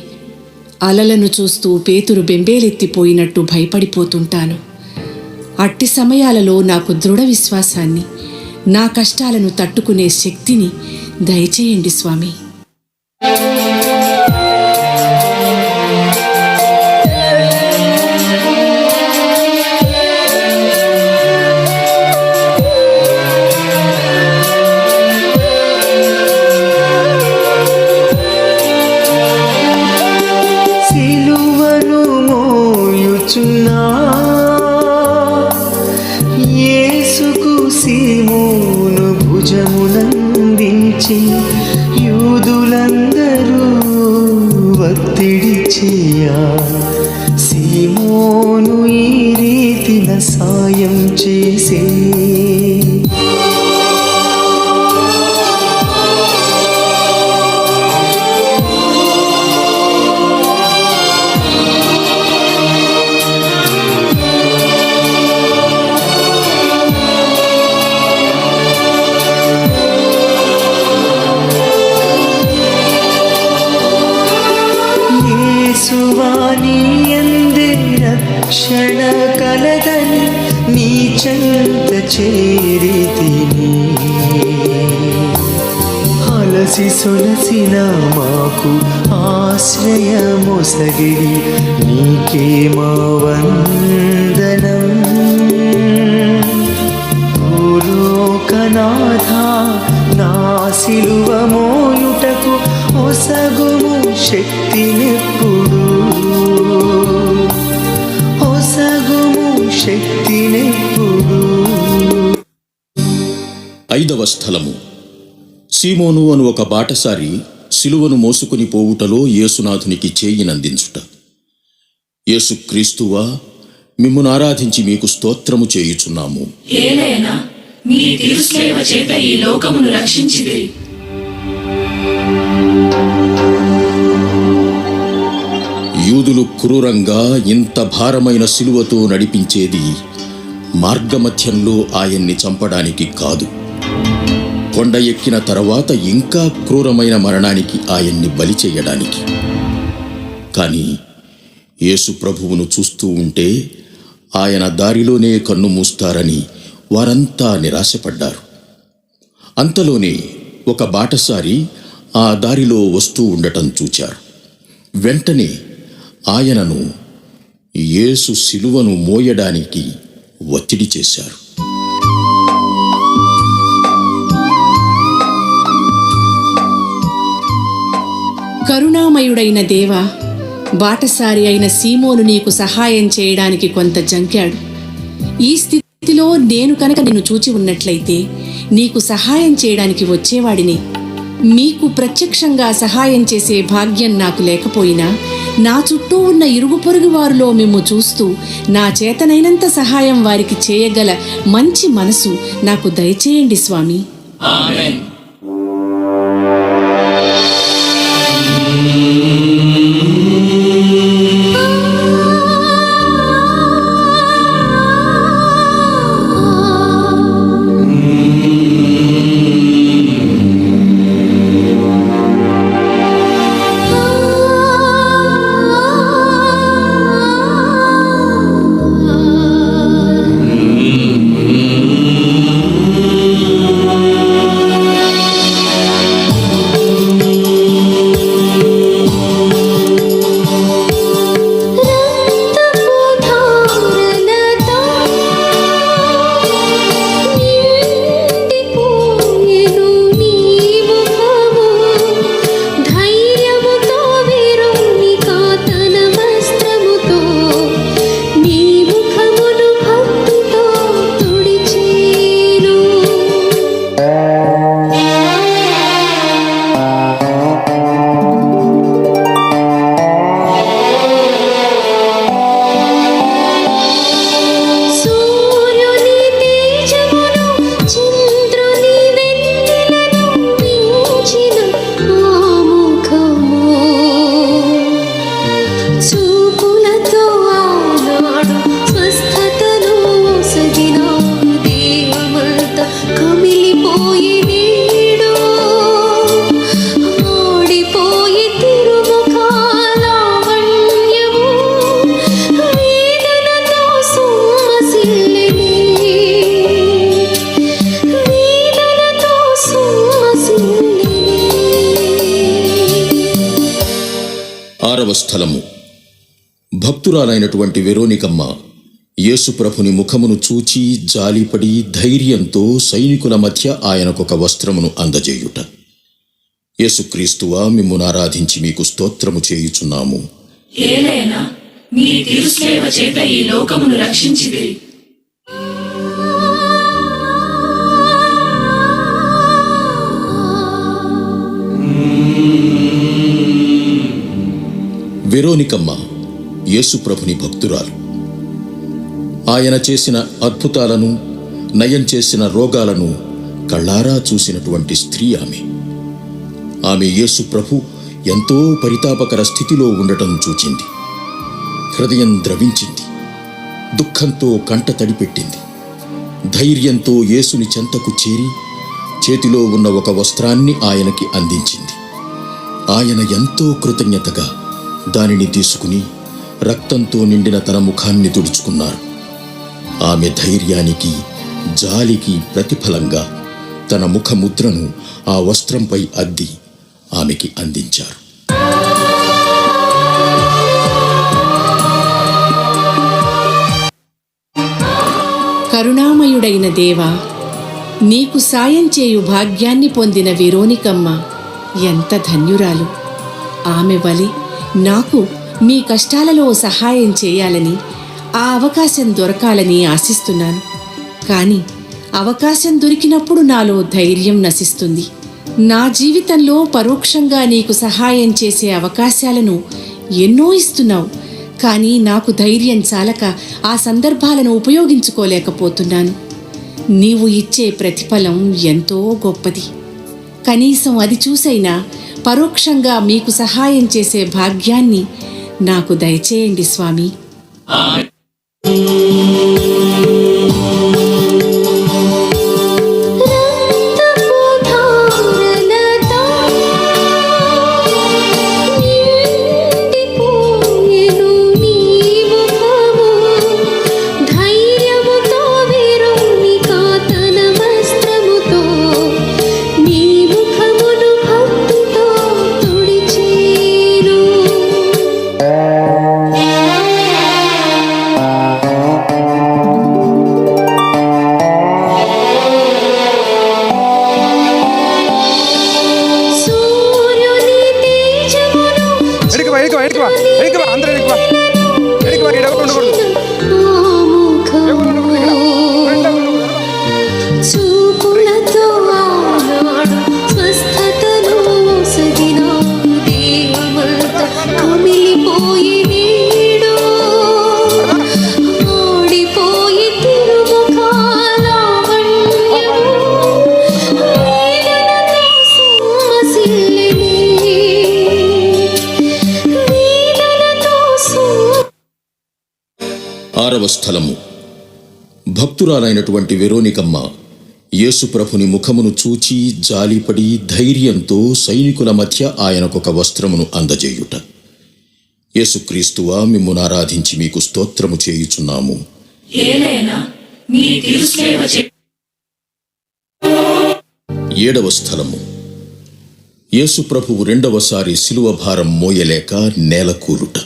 అలలను చూస్తూ పేతురు బెంబేలెత్తిపోయినట్టు భయపడిపోతుంటాను. అట్టి సమయాలలో నాకు దృఢ విశ్వాసాన్ని, నా కష్టాలను తట్టుకునే శక్తిని దయచేయండి స్వామి. సిలువను మోయుచున్నా యేసుకు సీమోను భుజమునందించి యూదులందరూ ఒత్తిడి చేయా సీమోను ఈ రీతిన సాయం చేసే. యేసువాని యందే రక్షణ కలదని నీ చెంత చేరితిని. అలసి సొలసిన మాకు ఆశ్రయమొసగిడి నీకే మా వందనం. భూలోకనాథ నా సిలువ మోయుటకు ఒసగుము శక్తినెప్పుడు, ఒసగుము శక్తినెప్పుడు. 5వ స్థలము. సీమోను అను ఒక బాటసారి సిలువను మోసుకుని పోవుటలో యేసునాథునికి చేయినందించుట. యేసుక్రీస్తువా, మిమ్మును ఆరాధించి మీకు స్తోత్రము చేయుచున్నాము. ఏలైనా మీ తిరుసేవ చేత ఈ లోకమును రక్షించితిరి. యూదులు క్రూరంగా ఇంత భారమైన సిలువతో నడిపించేది మార్గమధ్యంలో ఆయన్ని చంపడానికి కాదు, కొండ ఎక్కిన తర్వాత ఇంకా క్రూరమైన మరణానికి ఆయన్ని బలి చేయడానికి. కానీ యేసు ప్రభువును చూస్తూ ఉంటే ఆయన దారిలోనే కన్ను మూస్తారని వారంతా నిరాశపడ్డారు. అంతలోనే ఒక బాటసారి ఆ దారిలో వస్తూ ఉండటం చూచారు. వెంటనే ఆయనను యేసు సిలువను మోయడానికి ఒత్తిడి చేశారు. కరుణామయుడైన దేవా, బాటసారి అయిన సీమోను నీకు సహాయం చేయడానికి కొంత జంకాడు. ఈ స్థితిలో నేను కనుక నిన్ను చూచి ఉన్నట్లయితే నీకు సహాయం చేయడానికి వచ్చేవాడిని. మీకు ప్రత్యక్షంగా సహాయం చేసే భాగ్యం నాకు లేకపోయినా నా చుట్టూ ఉన్న ఇరుగు పొరుగు వారిలో మిమ్ము చూస్తూ నా చేతనైనంత సహాయం వారికి చేయగల మంచి మనసు నాకు దయచేయండి స్వామి. ఆమేన్. స్థలము. భక్తురాలైనటువంటి వెరోనికమ్మ యేసుప్రభుని ముఖమును చూచి జాలిపడి ధైర్యంతో సైనికుల మధ్య ఆయనకొక వస్త్రమును అందజేయుట. యేసుక్రీస్తువా, మిమ్మును ఆరాధించి మీకు స్తోత్రము చేయుచున్నాము. ఏలైనా మీ తిరుసేవ చేత ఈ లోకమును రక్షించితిరి. వెరోనికమ్మ యేసుప్రభుని భక్తురాలు. ఆయన చేసిన అద్భుతాలను, నయం చేసిన రోగాలను కళ్ళారా చూసినటువంటి స్త్రీ ఆమె. ఆమె యేసుప్రభు ఎంతో పరితాపకర స్థితిలో ఉండటం చూచింది. హృదయం ద్రవించింది. దుఃఖంతో కంట తడిపెట్టింది. ధైర్యంతో యేసుని చెంతకు చేరి చేతిలో ఉన్న ఒక వస్త్రాన్ని ఆయనకి అందించింది. ఆయన ఎంతో కృతజ్ఞతగా దానిని తీసుకుని రక్తంతో నిండిన తన ముఖాన్ని తుడుచుకున్నారు. ఆమె ధైర్యానికి, జాలికి ప్రతిఫలంగా తన ముఖముద్రను ఆ వస్త్రంపై అద్ది ఆమెకి అందించారు. కరుణామయుడైన దేవా, నీకు సాయం చేయు భాగ్యాన్ని పొందిన వెరోనికమ్మ ఎంత ధన్యురాలు. ఆమె వలె నాకు మీ కష్టాలలో సహాయం చేయాలని, ఆ అవకాశం దొరకాలని ఆశిస్తున్నాను. కానీ అవకాశం దొరికినప్పుడు నాలో ధైర్యం నశిస్తుంది. నా జీవితంలో పరోక్షంగా నీకు సహాయం చేసే అవకాశాలను ఎన్నో ఇస్తున్నావు. కానీ నాకు ధైర్యం చాలక ఆ సందర్భాలను ఉపయోగించుకోలేకపోతున్నాను. నీవు ఇచ్చే ప్రతిఫలం ఎంతో గొప్పది. కనీసం అది చూసైనా పరోక్షంగా మీకు సహాయం చేసే భాగ్యాన్ని నాకు దయచేయండి స్వామి. స్థలము. భక్తురాలైనటువంటి వెరోనికమ్మ యేసుప్రభుని ముఖమును చూచి జాలిపడి ధైర్యంతో సైనికుల మధ్య ఆయనకొక వస్త్రమును అందజేయుట. యేసుక్రీస్తువా, మిమ్మును ఆరాధించి మీకు స్తోత్రము చేయుచున్నాము. ఏడవ స్థలము. యేసుప్రభువు రెండవసారి శిలువ భారం మోయలేక నేలకూరుట.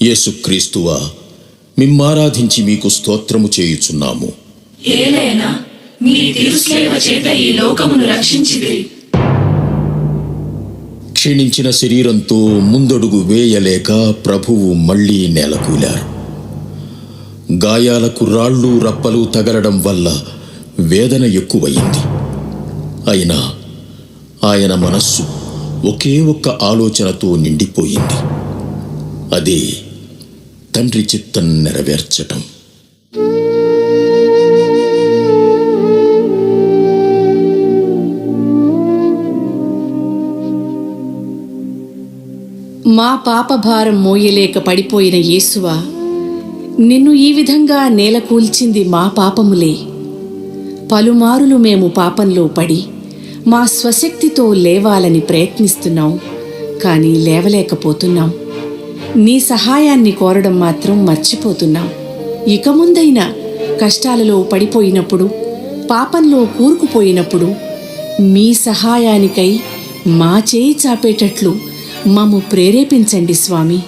యేసుక్రీస్తువా, మిమ్మారాధించి మీకు స్తోత్రము చేయుచున్నాము. క్షీణించిన శరీరంతో ముందడుగు వేయలేక ప్రభువు మళ్లీ నేలకూలారు. గాయాలకు రాళ్ళు రప్పలు తగలడం వల్ల వేదన ఎక్కువయింది. అయినా ఆయన మనస్సు ఒకే ఒక్క ఆలోచనతో నిండిపోయింది. అదే తండ్రి చిత్తం నెరవేర్చటం. మా పాప భారం మోయలేక పడిపోయిన యేసువా, నిన్ను ఈ విధంగా నేలకూల్చింది మా పాపములే. పలుమారులు మేము పాపంలో పడి మా స్వశక్తితో లేవాలని ప్రయత్నిస్తున్నాం, కానీ లేవలేకపోతున్నాం. నీ సహాయాన్ని కోరడం మాత్రం మర్చిపోతున్నాం. ఇక ముందైనా కష్టాలలో పడిపోయినప్పుడు, పాపంలో కూరుకుపోయినప్పుడు మీ సహాయానికై మా చేయి చాపేటట్లు మమ్ము ప్రేరేపించండి స్వామి.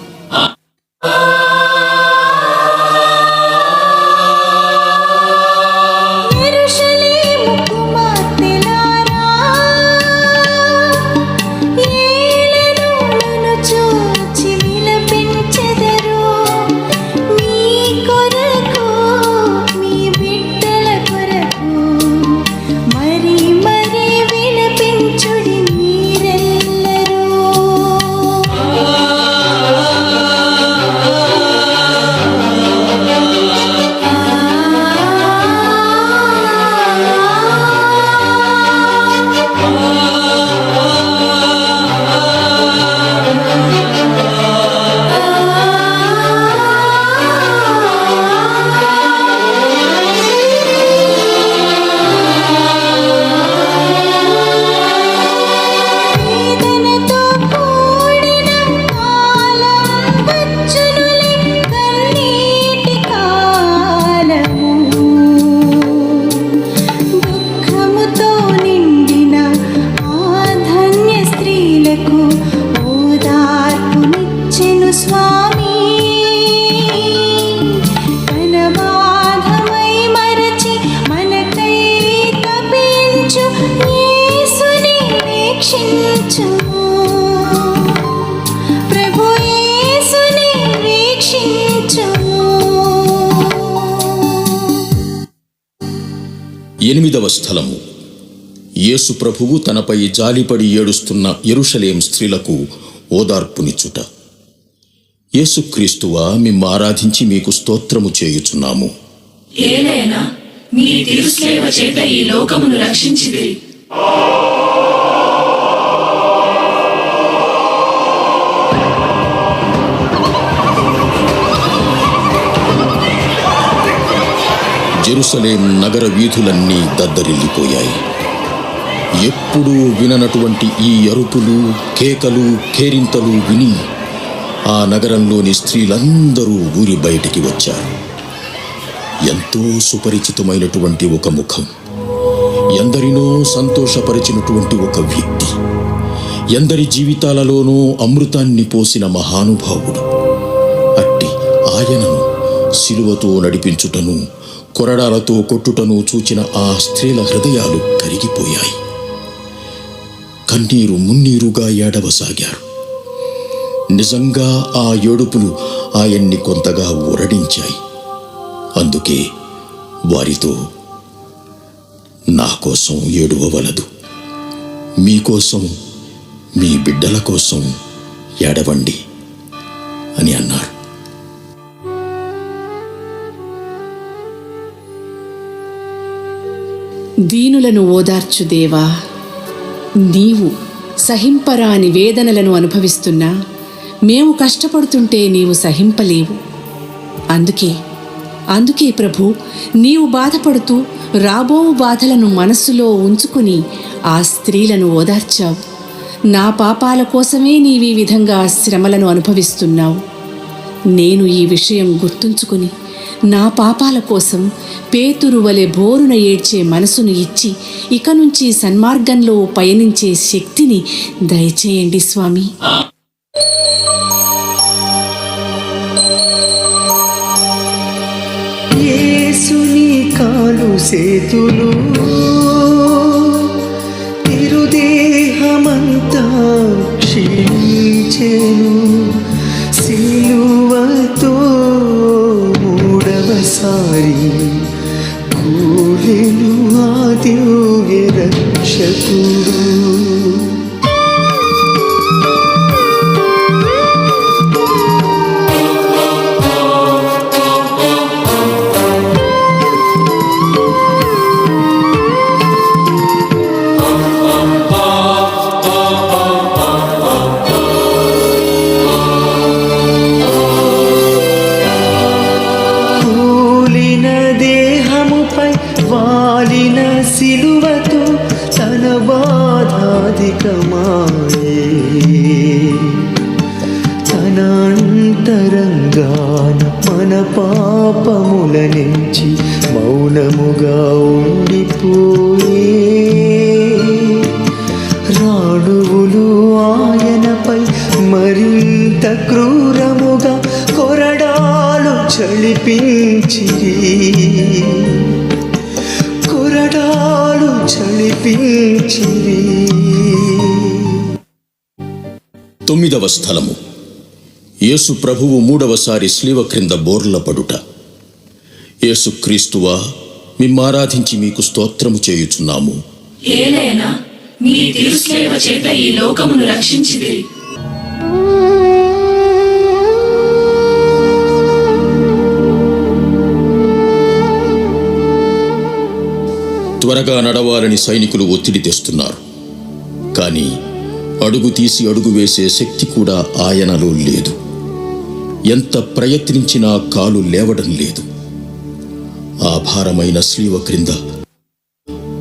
ఎనిమిదవ స్థలము. యేసు ప్రభువు తనపై జాలిపడి ఏడుస్తున్న యెరూషలేం స్త్రీలకు ఓదార్పునిచ్చుట. యేసుక్రీస్తువా, మిమ్ము ఆరాధించి మీకు స్తోత్రము చేయుచున్నాము. ఏలైనా మీ తిరుసేవ చేత ఈ లోకమును రక్షించితిరి. జెరూసలేం నగర వీధులన్నీ దద్దరిల్లిపోయాయి. ఎప్పుడూ విననటువంటి ఈ అరుపులు, కేకలు, కేరింతలు విని ఆ నగరంలోని స్త్రీలందరూ ఊరి బయటికి వచ్చారు. ఎంతో సుపరిచితమైనటువంటి ఒక ముఖం, ఎందరినో సంతోషపరిచినటువంటి ఒక వ్యక్తి, ఎందరి జీవితాలలోనూ అమృతాన్ని పోసిన మహానుభావుడు. అట్టి ఆయనను శిలువతో నడిపించుటను, కొరడాలతో కొట్టుటను చూచిన ఆ స్త్రీల హృదయాలు కరిగిపోయాయి. కన్నీరు మున్నీరుగా ఏడవసాగారు. నిజంగా ఆ ఏడుపులు ఆయన్ని కొంతగా ఊరడించాయి. అందుకే వారితో, నా కోసం ఏడవవలదు, మీకోసం, మీ బిడ్డల కోసం ఏడవండి అని అన్నారు. దీనులను ఓదార్చు దేవా, నీవు సహింపరాని వేదనలను అనుభవిస్తున్నా మేము కష్టపడుతుంటే నీవు సహింపలేవు. అందుకే ప్రభు, నీవు బాధపడుతూ రాబో బాధలను మనస్సులో ఉంచుకుని ఆ స్త్రీలను ఓదార్చావు. నా పాపాల కోసమే నీవీ విధంగా శ్రమలను అనుభవిస్తున్నావు. నేను ఈ విషయం గుర్తుంచుకుని నా పాపాల కోసం పేతురు వలె బోరున ఏడ్చే మనసును ఇచ్చి ఇక నుంచి సన్మార్గంలో పయనించే శక్తిని దయచేయండి స్వామి. యేసుని కాలు సేతులు తిరుదేహమంతా క్షీణించెను. సిలువతో మూడవసారి కూలెను ఆ దివ్య రక్షకుడు. వాలిన సిలువతో తన బాధాధికమాయే. తన అంతరంగాన మన పాపముల నుంచి మౌనముగా ఉండిపోయే. రాణువులు ఆయనపై క్రూరముగా కొరడాలు చలిపించిరి, కొరడాలు చలిపించిరి. 9వ స్థలము, యేసు ప్రభువు 3వసారి శిలువ క్రింద బోర్లపడుట. యేసుక్రీస్తువా, మిమ్మారాధించి మీకు స్తోత్రము చేయుచున్నాము. ఏలైనా మీ తిరుస్లేవ చేత ఈ లోకమును రక్షించితిరి. త్వరగా నడవాలని సైనికులు ఒత్తిడి తెస్తున్నారు. కానీ అడుగు తీసి అడుగు వేసే శక్తి కూడా ఆయనలో లేదు. ఎంత ప్రయత్నించినా కాలు లేవడం లేదు. ఆ భారమైన శిలువ క్రింద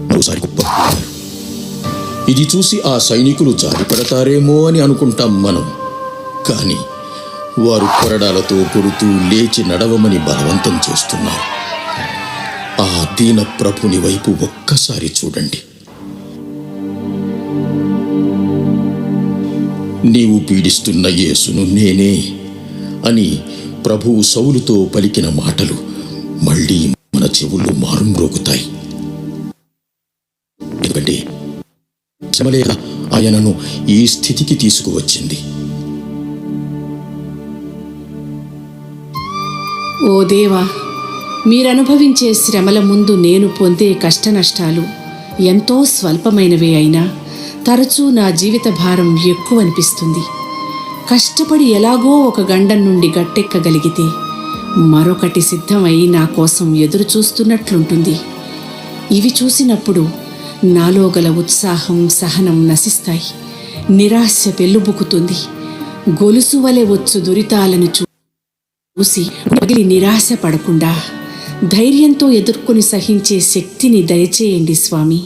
మరోసారి కుప్పకూలారు. ఇది చూసి ఆ సైనికులు జారిపడతారేమో అని అనుకుంటాం మనం. కానీ వారు కొరడాలతో కొడుతూ లేచి నడవమని బలవంతం చేస్తున్నారు. ఆ దీన ప్రభుని వైపు ఒక్కసారి చూడండి. నీవు పీడిస్తున్న యేసును నేనే అని ప్రభువు సౌలుతో పలికిన మాటలు మళ్ళీ మన చెవుల్లో మారుమ్రోగుతాయి. ఎందుకంటే శ్రమలేక ఆయనను ఈ స్థితికి తీసుకువచ్చింది. ఓ దేవా, మీరనుభవించే శ్రమల ముందు నేను పొందే కష్టనష్టాలు ఎంతో స్వల్పమైనవే అయినా తరచూ నా జీవిత భారం ఎక్కువ అనిపిస్తుంది. కష్టపడి ఎలాగో ఒక గండం నుండి గట్టెక్కగలిగితే మరొకటి సిద్ధమై నా కోసం ఎదురు చూస్తున్నట్లుంటుంది. ఇవి చూసినప్పుడు నాలో గల ఉత్సాహం, సహనం నశిస్తాయి. నిరాశ పెళ్ళుబుకుతుంది. గొలుసు వలె వచ్చు దురితాలను చూసి పగిలి నిరాశ పడకుండా ధైర్యంతో ఎదుర్కొని సహించే శక్తిని దయచేయండి స్వామి.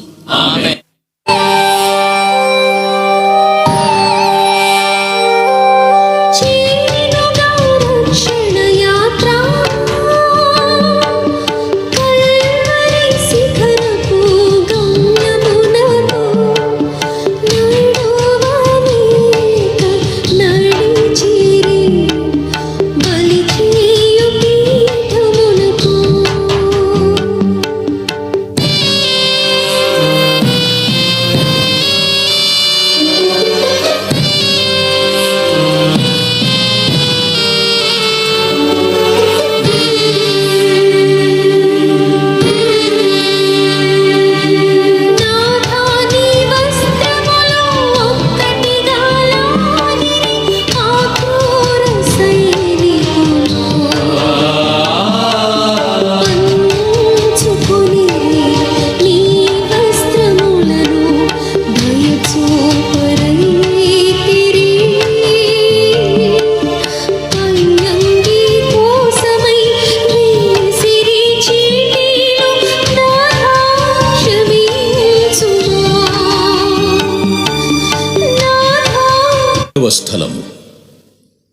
స్థలము,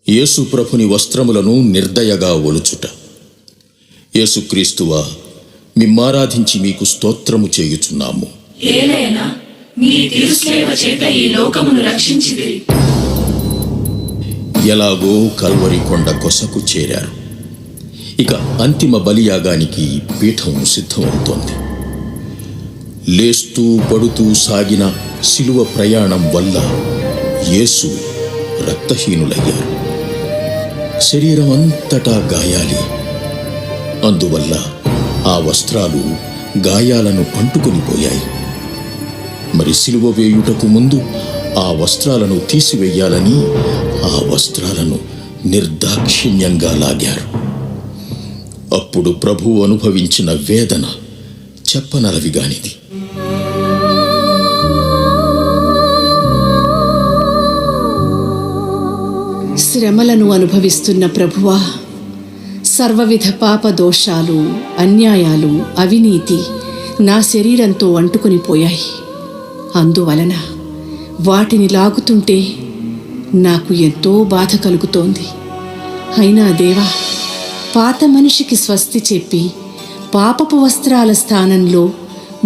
యేసు ప్రభుని వస్త్రములను నిర్దయగా ఒలుచుట. యేసుక్రీస్తువా, మిమ్మారాధించి మీకు స్తోత్రము చేయుచున్నాము. ఏలైనా మీ తిరుస్లేవ చేత ఈ లోకమును రక్షించితిరి. ఎలాగో కల్వరి కొండ కొసకు చేరారు. ఇక అంతిమ బలియాగానికి పీఠం సిద్ధమవుతోంది. లేస్తూ పడుతూ సాగిన శిలువ ప్రయాణం వల్ల యేసు రక్తహీనులయ్యారు. శరీరం అంతటా గాయాలే. అందువల్ల ఆ వస్త్రాలు గాయాలను అంటుకొని పోయాయి. మరి శిలువ వేయుటకు ముందు ఆ వస్త్రాలను తీసివేయాలని ఆ వస్త్రాలను నిర్దాక్షిణ్యంగా లాగారు. అప్పుడు ప్రభువు అనుభవించిన వేదన చెప్పనలవిగానిది. శ్రమలను అనుభవిస్తున్న ప్రభువా, సర్వవిధ పాప దోషాలు, అన్యాయాలు, అవినీతి నా శరీరంతో అంటుకొని పోయాయి. అందువలన వాటిని లాగుతుంటే నాకు ఎంతో బాధ కలుగుతోంది. అయినా దేవా, పాత మనిషికి స్వస్తి చెప్పి పాపపు వస్త్రాల స్థానంలో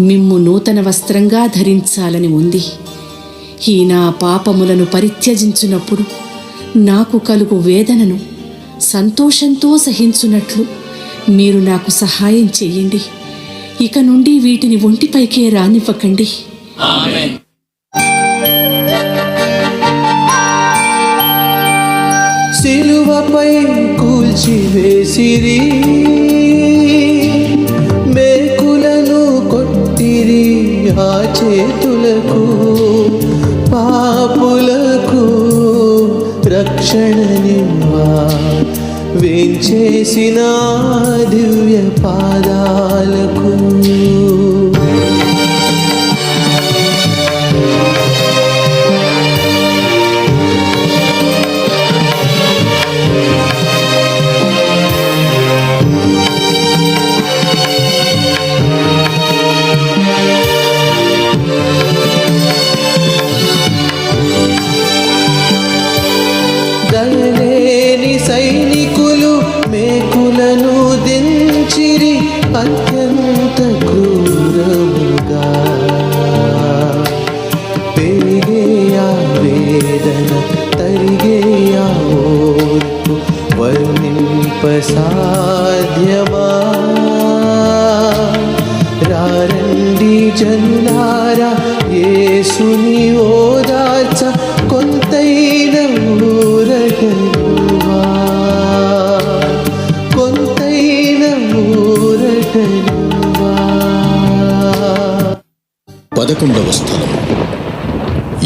మిమ్ము నూతన వస్త్రంగా ధరించాలని ఉంది. ఈ నా పాపములను పరిత్యజించునప్పుడు నాకు కలుగు వేదనను సంతోషంతో సహించున్నట్లు మీరు నాకు సహాయం చేయండి. ఇక నుండి వీటిని ఒంటిపైకే రానివ్వకండి. సిలువపై కూల్చివేసిరి, మేకులను కొట్టిరి ఆ చేతులకు, పాపులకు రక్షణనివ్వా వేంచేసిన దివ్య పాదాలకు. దయలేని సైనికులు మేకులను దించిరి అత్యంత క్రూరముగా. పెరిగే ఆ వేదన, తరిగే ఆ ఓర్పు వర్ణింపసాధ్యమా? రారండి జనులారా, యేసుని ఓదార్చ కొంతైన ఊరటనువా, కొంతైన ఊరటనువా. 11వ స్థలం,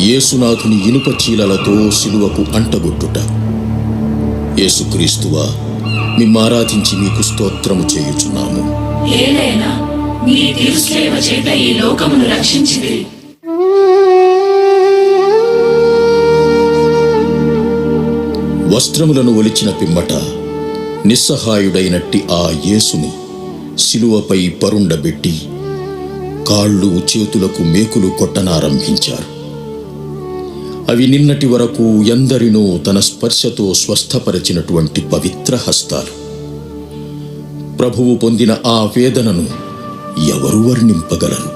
యేసునాథుని ఇనుప చీలలతో సిలువకు అంటగొట్టుట. యేసుక్రీస్తువా, మిమ్మారాధించి మీకు స్తోత్రము చేయుచున్నాము. ఏలైనా నీ తిరుసేవ చేత ఈ లోకమును రక్షించితిరి. వస్త్రములను ఒలిచిన పిమ్మట నిస్సహాయుడైనట్టి ఆ యేసుని సిలువపై పరుండబెట్టి కాళ్ళు చేతులకు మేకులు కొట్టనారంభించారు. అవి నిన్నటి వరకు ఎందరినో తన స్పర్శతో స్వస్థపరచినటువంటి పవిత్ర హస్తాలు. ప్రభువు పొందిన ఆ వేదనను ఎవరు వర్ణింపగలరు?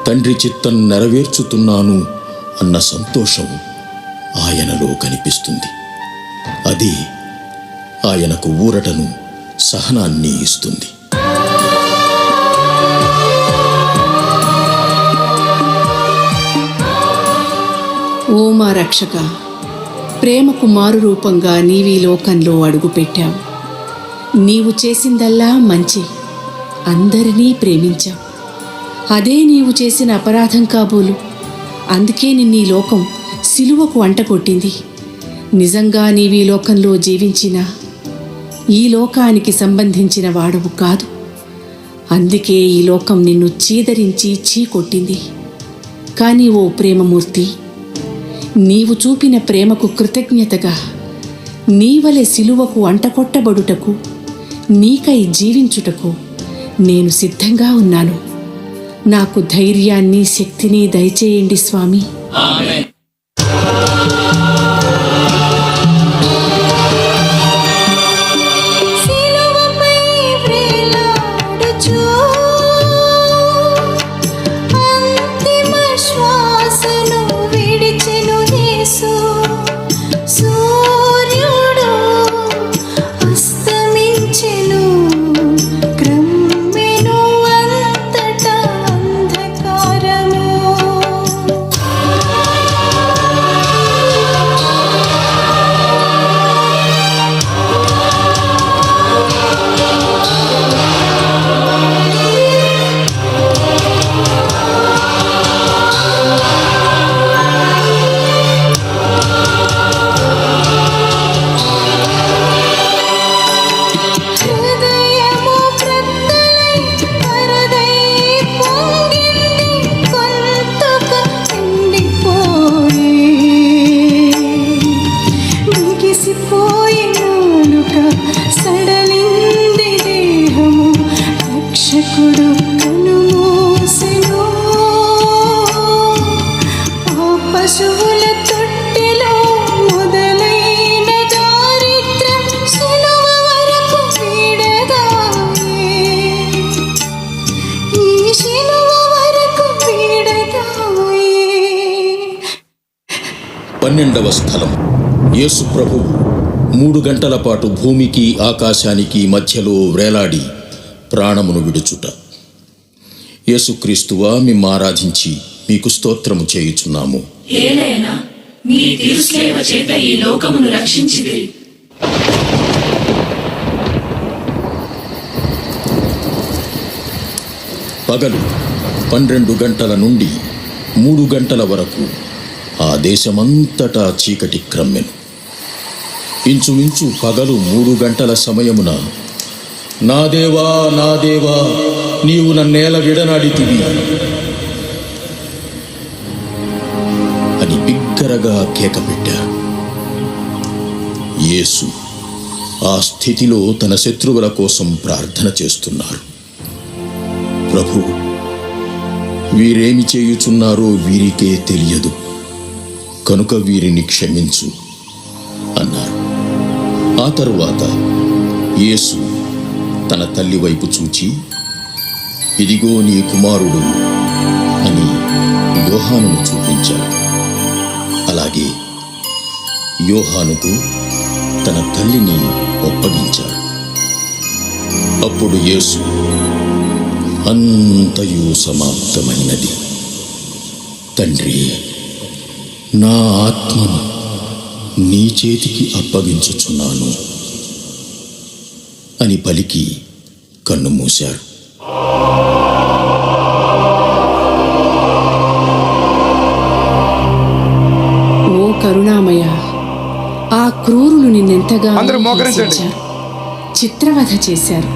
తండ్రి చిత్తం నెరవేర్చుతున్నాను అన్న సంతోషం ఆయనలో కనిపిస్తుంది. అది ఆయనకు ఊరటను, సహనాన్ని ఇస్తుంది. ఓ మా రక్షక, ప్రేమకు మారు రూపంగా నీవీ లోకంలో అడుగుపెట్టావు. నీవు చేసిందల్లా మంచి, అందరినీ ప్రేమించావు. అదే నీవు చేసిన అపరాధం కాబోలు. అందుకే నిన్నీ లోకం సిలువకు అంటకొట్టింది. నిజంగా నీవీ లోకంలో జీవించిన ఈ లోకానికి సంబంధించిన వాడవు కాదు. అందుకే ఈ లోకం నిన్ను చీదరించి చీకొట్టింది. కానీ ఓ ప్రేమమూర్తి, నీవు చూపిన ప్రేమకు కృతజ్ఞతగా నీవలె సిలువకు అంటకొట్టబడుటకు, నీకై జీవించుటకు నేను సిద్ధంగా ఉన్నాను. నాకు ధైర్యాన్ని, శక్తిని దయచేయండి స్వామి. యేసు ప్రభువు 3 గంటల పాటు భూమికి ఆకాశానికి మధ్యలో వ్రేలాడి ప్రాణమును విడుచుట. యేసుక్రీస్తువా, మిమ్ము ఆరాధించి మీకు స్తోత్రము చేయుచున్నాము. ఏలైనా మీ తిరుసేవ చేత ఈ లోకమును రక్షించితిరి. పగలు 12 గంటల నుండి 3 గంటల వరకు ఆ దేశమంతటా చీకటి క్రమ్మెను. ఇంచుమించు పగలు 3 గంటల సమయమున, నా దేవా, నా దేవా, నీవు నన్నేల విడనాడితివి అని బిగ్గరగా కేక పెట్టారు. యేసు ఆ స్థితిలో తన శత్రువుల కోసం ప్రార్థన చేస్తున్నారు. ప్రభు, వీరేమి చేయుచున్నారో వీరికే తెలియదు, కనుక వీరిని క్షమించు అన్నారు. ఆ తరువాత యేసు తన తల్లి వైపు చూచి, ఇదిగో నీ కుమారుడు అని యోహానును చూపించాడు. అలాగే యోహానుకు తన తల్లిని ఒప్పగించాడు. అప్పుడు యేసు, అంతయు సమాప్తమైనది, తండ్రి, నా ఆత్మను నీ చేతికి అప్పగించుచున్నాను అని పలికి కన్ను మూశాడు. ఓ కరుణామయ, ఆ క్రూరులు నిన్నెంతగా హింసించారు, చిత్రవధ చేశారు.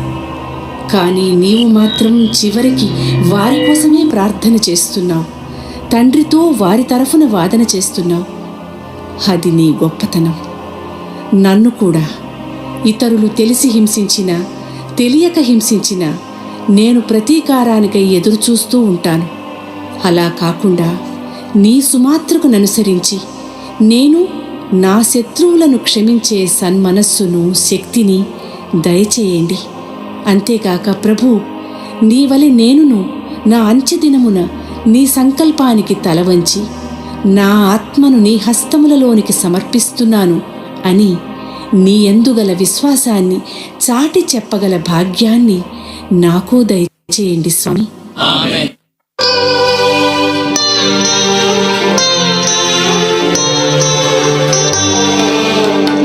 కానీ నీవు మాత్రం చివరికి వారి కోసమే ప్రార్థన చేస్తున్నావు, తండ్రితో వారి తరఫున వాదన చేస్తున్నావు. అది నీ గొప్పతనం. నన్ను కూడా ఇతరులు తెలిసి హింసించినా తెలియక హింసించినా నేను ప్రతీకారానికై ఎదురుచూస్తూ ఉంటాను. అలా కాకుండా నీ సుమాత్రకుననుసరించి నేను నా శత్రువులను క్షమించే సన్మనస్సును, శక్తిని దయచేయండి. అంతేకాక ప్రభు, నీ వలె నేనును నా అంత్యదినమున నీ సంకల్పానికి తలవంచి నా ఆత్మను నీ హస్తములలోనికి సమర్పిస్తున్నాను అని నీ యందుగల విశ్వాసాన్ని చాటి చెప్పగల భాగ్యాన్ని నాకు దయచేయండి స్వామి.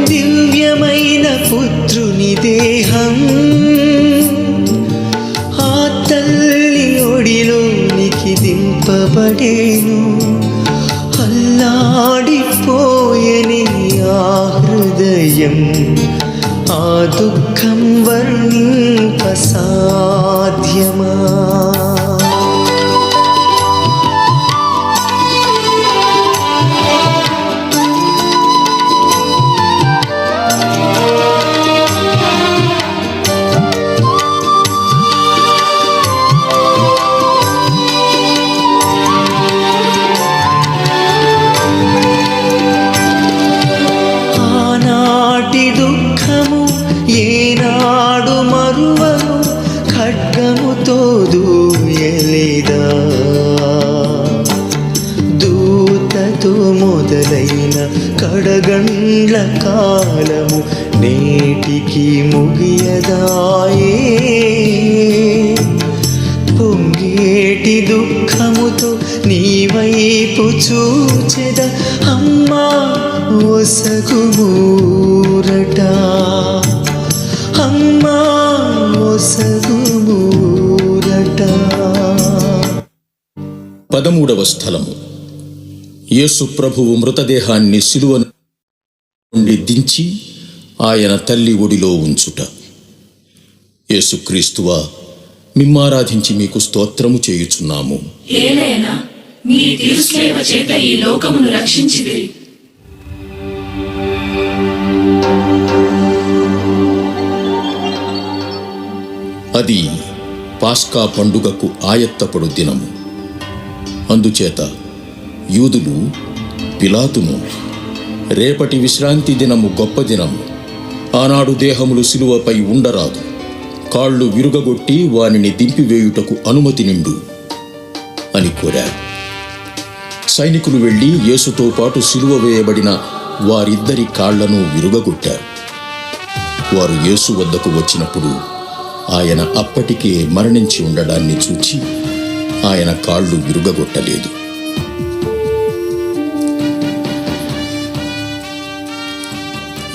దివ్యమైన పుత్రుని దేహం ఆ తల్లి ఒడిలోనికి దింపబడేను. అల్లాడిపోయని ఆ హృదయం, ఆ దుఃఖం వర్ణింపసాధ్యమా? ఏనాడు మరువను, ఖడ్గముతో దూయలేదా? దూతతో మొదలైన కడగండ్ల కాలము నేటికి ముగియదాయే. పొంగేటి దుఃఖముతో నీ వైపు చూచెద అమ్మా ఒసగుమూరట, అమ్మా ఒసగుమూరట. 13వ స్థలము. యేసు ప్రభువు మృతదేహాన్ని సిలువ నుండి దించి ఆయన తల్లి ఒడిలో ఉంచుట. యేసుక్రీస్తువా, మిమ్మారాధించి మీకు స్తోత్రము చేయుచున్నాము. ఏలైనా మీ తిరుసేవ చేత ఈ లోకమును రక్షించితిరి. అది పాస్కా పండుగకు ఆయత్తపడు దినము. అందుచేత యూదులు పిలాతును, రేపటి విశ్రాంతి దినము గొప్ప దినము, ఆనాడు దేహములు సిలువపై ఉండరాదు, కాళ్ళు విరుగగొట్టి వానిని దింపివేయుటకు అనుమతి నిండు అని కోరారు. సైనికులు వెళ్ళి యేసుతో పాటు సిలువ వేయబడిన వారిద్దరి కాళ్లను విరుగగొట్టారు. వారు యేసు వద్దకు వచ్చినప్పుడు ఆయన అప్పటికే మరణించి ఉండడాన్ని చూచి ఆయన కాళ్ళు విరుగగొట్టలేదు.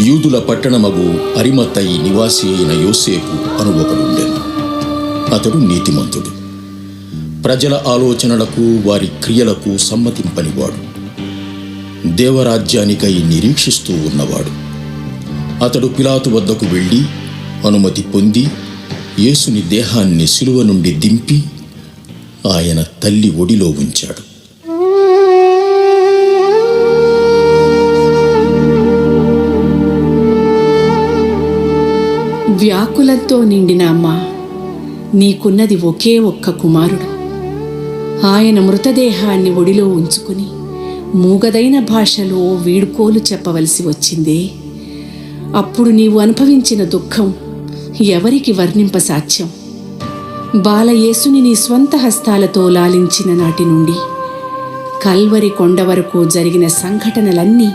యూదుల పట్టణమగు అరిమతయి నివాసి అయిన యోసేపు అను ఒకడుండెను. అతడు నీతిమంతుడు, ప్రజల ఆలోచనలకు వారి క్రియలకు సమ్మతింపనివాడు, దేవరాజ్యానికై నిరీక్షిస్తూ ఉన్నవాడు. అతడు పిలాతు వద్దకు వెళ్ళి అనుమతి పొంది యేసుని దేహాన్ని శిలువ నుండి దింపి ఆయన తల్లి ఒడిలో ఉంచాడు. వ్యాకులంతో నిండిన అమ్మ, నీకున్నది ఒకే ఒక్క కుమారుడు. ఆయన మృతదేహాన్ని ఒడిలో ఉంచుకుని మూగదైన భాషలో వీడుకోలు చెప్పవలసి వచ్చిందే. అప్పుడు నీవు అనుభవించిన దుఃఖం ఎవరికి వర్ణింపసాధ్యం? బాలయేసుని నీ స్వంత హస్తాలతో లాలించిన నాటి నుండి కల్వరి కొండ వరకు జరిగిన సంఘటనలన్నీ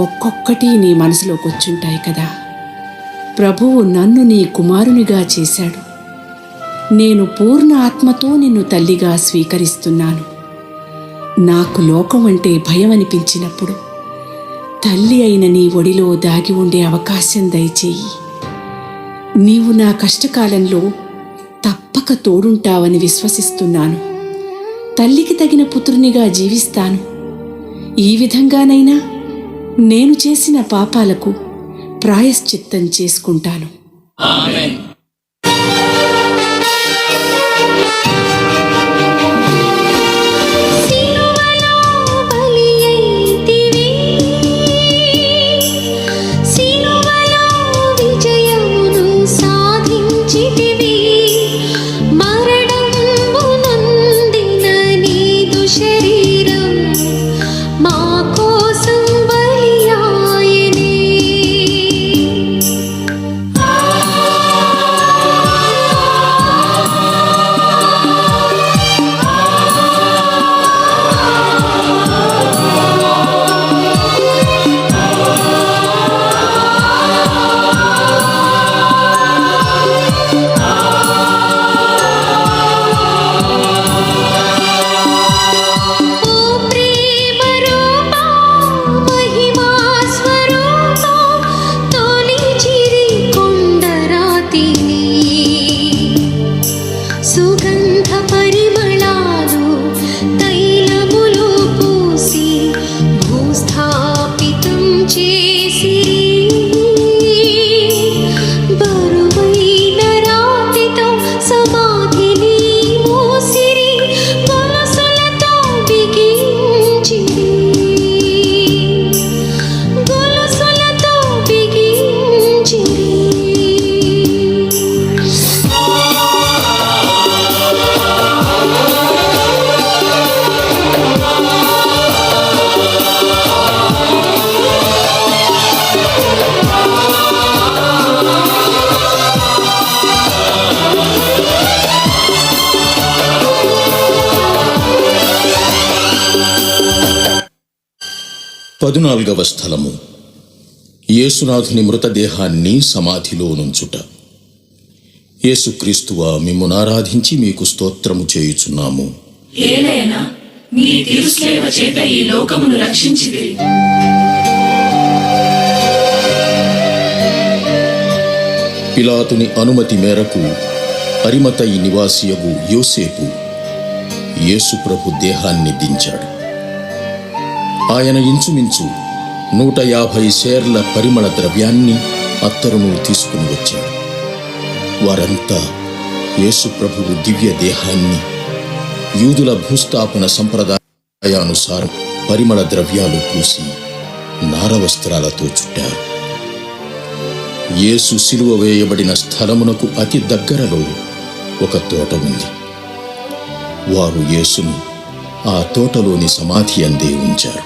ఒక్కొక్కటి నీ మనసులోకొచ్చుంటాయి కదా. ప్రభువు నన్ను నీ కుమారునిగా చేశాడు. నేను పూర్ణ ఆత్మతో నిన్ను తల్లిగా స్వీకరిస్తున్నాను. నాకు లోకం అంటే భయం అనిపించినప్పుడు తల్లి అయిన నీ ఒడిలో దాగి ఉండే అవకాశం దయచేయి. నీవు నా కష్టకాలంలో తప్పక తోడుంటావని విశ్వసిస్తున్నాను. తల్లికి తగిన పుత్రునిగా జీవిస్తాను. ఈ విధంగానైనా నేను చేసిన పాపాలకు ప్రాయశ్చిత్తం చేసుకుంటాను. ఆమేన్. పదునాలుగవ స్థలము, యేసునాథుని మృతదేహాన్ని సమాధిలో నుంచుట. యేసుక్రీస్తువా, మిమ్మును ఆరాధించి మీకు స్తోత్రము చేయుచున్నాము. ఏలైనా మీ తిరుసేవ చేత ఈ లోకమును రక్షించితిరి. పిలాతుని అనుమతి మేరకు అరిమతయి నివాసియగు యోసేపు యేసుప్రభు దేహాన్ని దించాడు. ఆయన ఇంచుమించు 150 సేర్ల పరిమళ ద్రవ్యాన్ని అత్తరును తీసుకుని వచ్చాడు. వారంతా యేసుప్రభువు దివ్య దేహాన్ని యూదుల భూస్థాపన సంప్రదాయానుసారం పరిమళ ద్రవ్యాలు పూసి నారవస్త్రాలతో చుట్టారు. యేసు సిలువ వేయబడిన స్థలమునకు అతి దగ్గరలో ఒక తోట ఉంది. వారు యేసును ఆ తోటలోని సమాధి అందే ఉంచారు.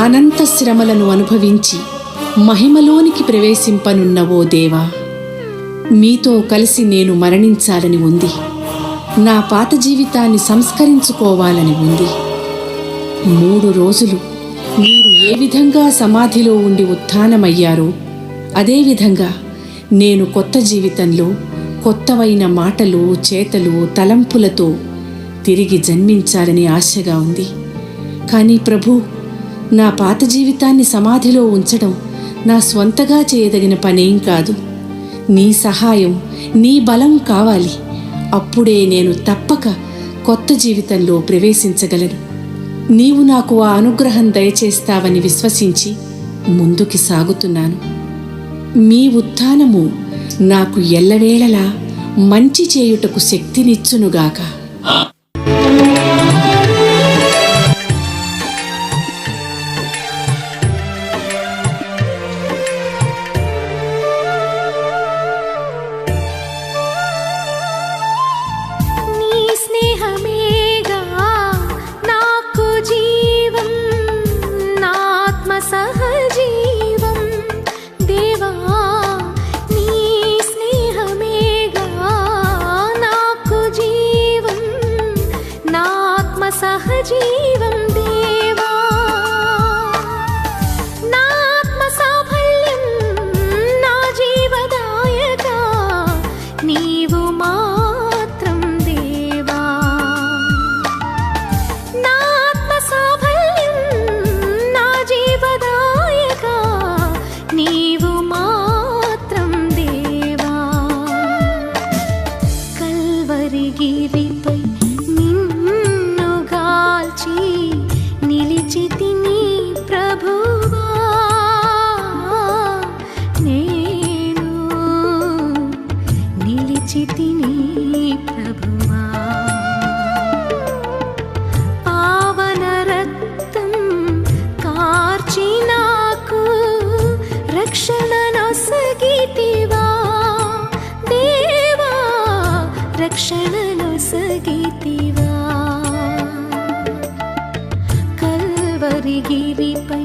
అనంత శ్రమలను అనుభవించి మహిమలోనికి ప్రవేశింపనున్న ఓ దేవా, మీతో కలిసి నేను మరణించాలని ఉంది. నా పాత జీవితాన్ని సంస్కరించుకోవాలని ఉంది. 3 రోజులు మీరు ఏ విధంగా సమాధిలో ఉండి ఉత్థానమయ్యారో అదేవిధంగా నేను కొత్త జీవితంలో కొత్తవైన మాటలు, చేతలు, తలంపులతో తిరిగి జన్మించాలని ఆశగా ఉంది. కానీ ప్రభు, నా పాత జీవితాన్ని సమాధిలో ఉంచడం నా స్వంతగా చేయదగిన పనేం కాదు. నీ సహాయం, నీ బలం కావాలి. అప్పుడే నేను తప్పక కొత్త జీవితంలో ప్రవేశించగలను. నీవు నాకు ఆ అనుగ్రహం దయచేస్తావని విశ్వసించి ముందుకి సాగుతున్నాను. మీ ఉత్థానము నాకు ఎల్లవేళలా మంచి చేయుటకు శక్తినిచ్చునుగాక. సహజీవం దేవా, నా ఆత్మ సాఫల్యం, నా జీవదాయక నీవు మాత్రం దేవా. నా ఆత్మ సాఫల్యం, నా జీవదాయక నీవు మాత్రం దేవా. కల్వరి గిరిపై నిలిచితిని ప్రభువా, నేను నిలిచితిని ప్రభువా. పావన రక్తం కార్చి నాకు రక్షణ నొసగితివా దేవా, రక్షణ నొసగితివా. కల్వరి గిరిపై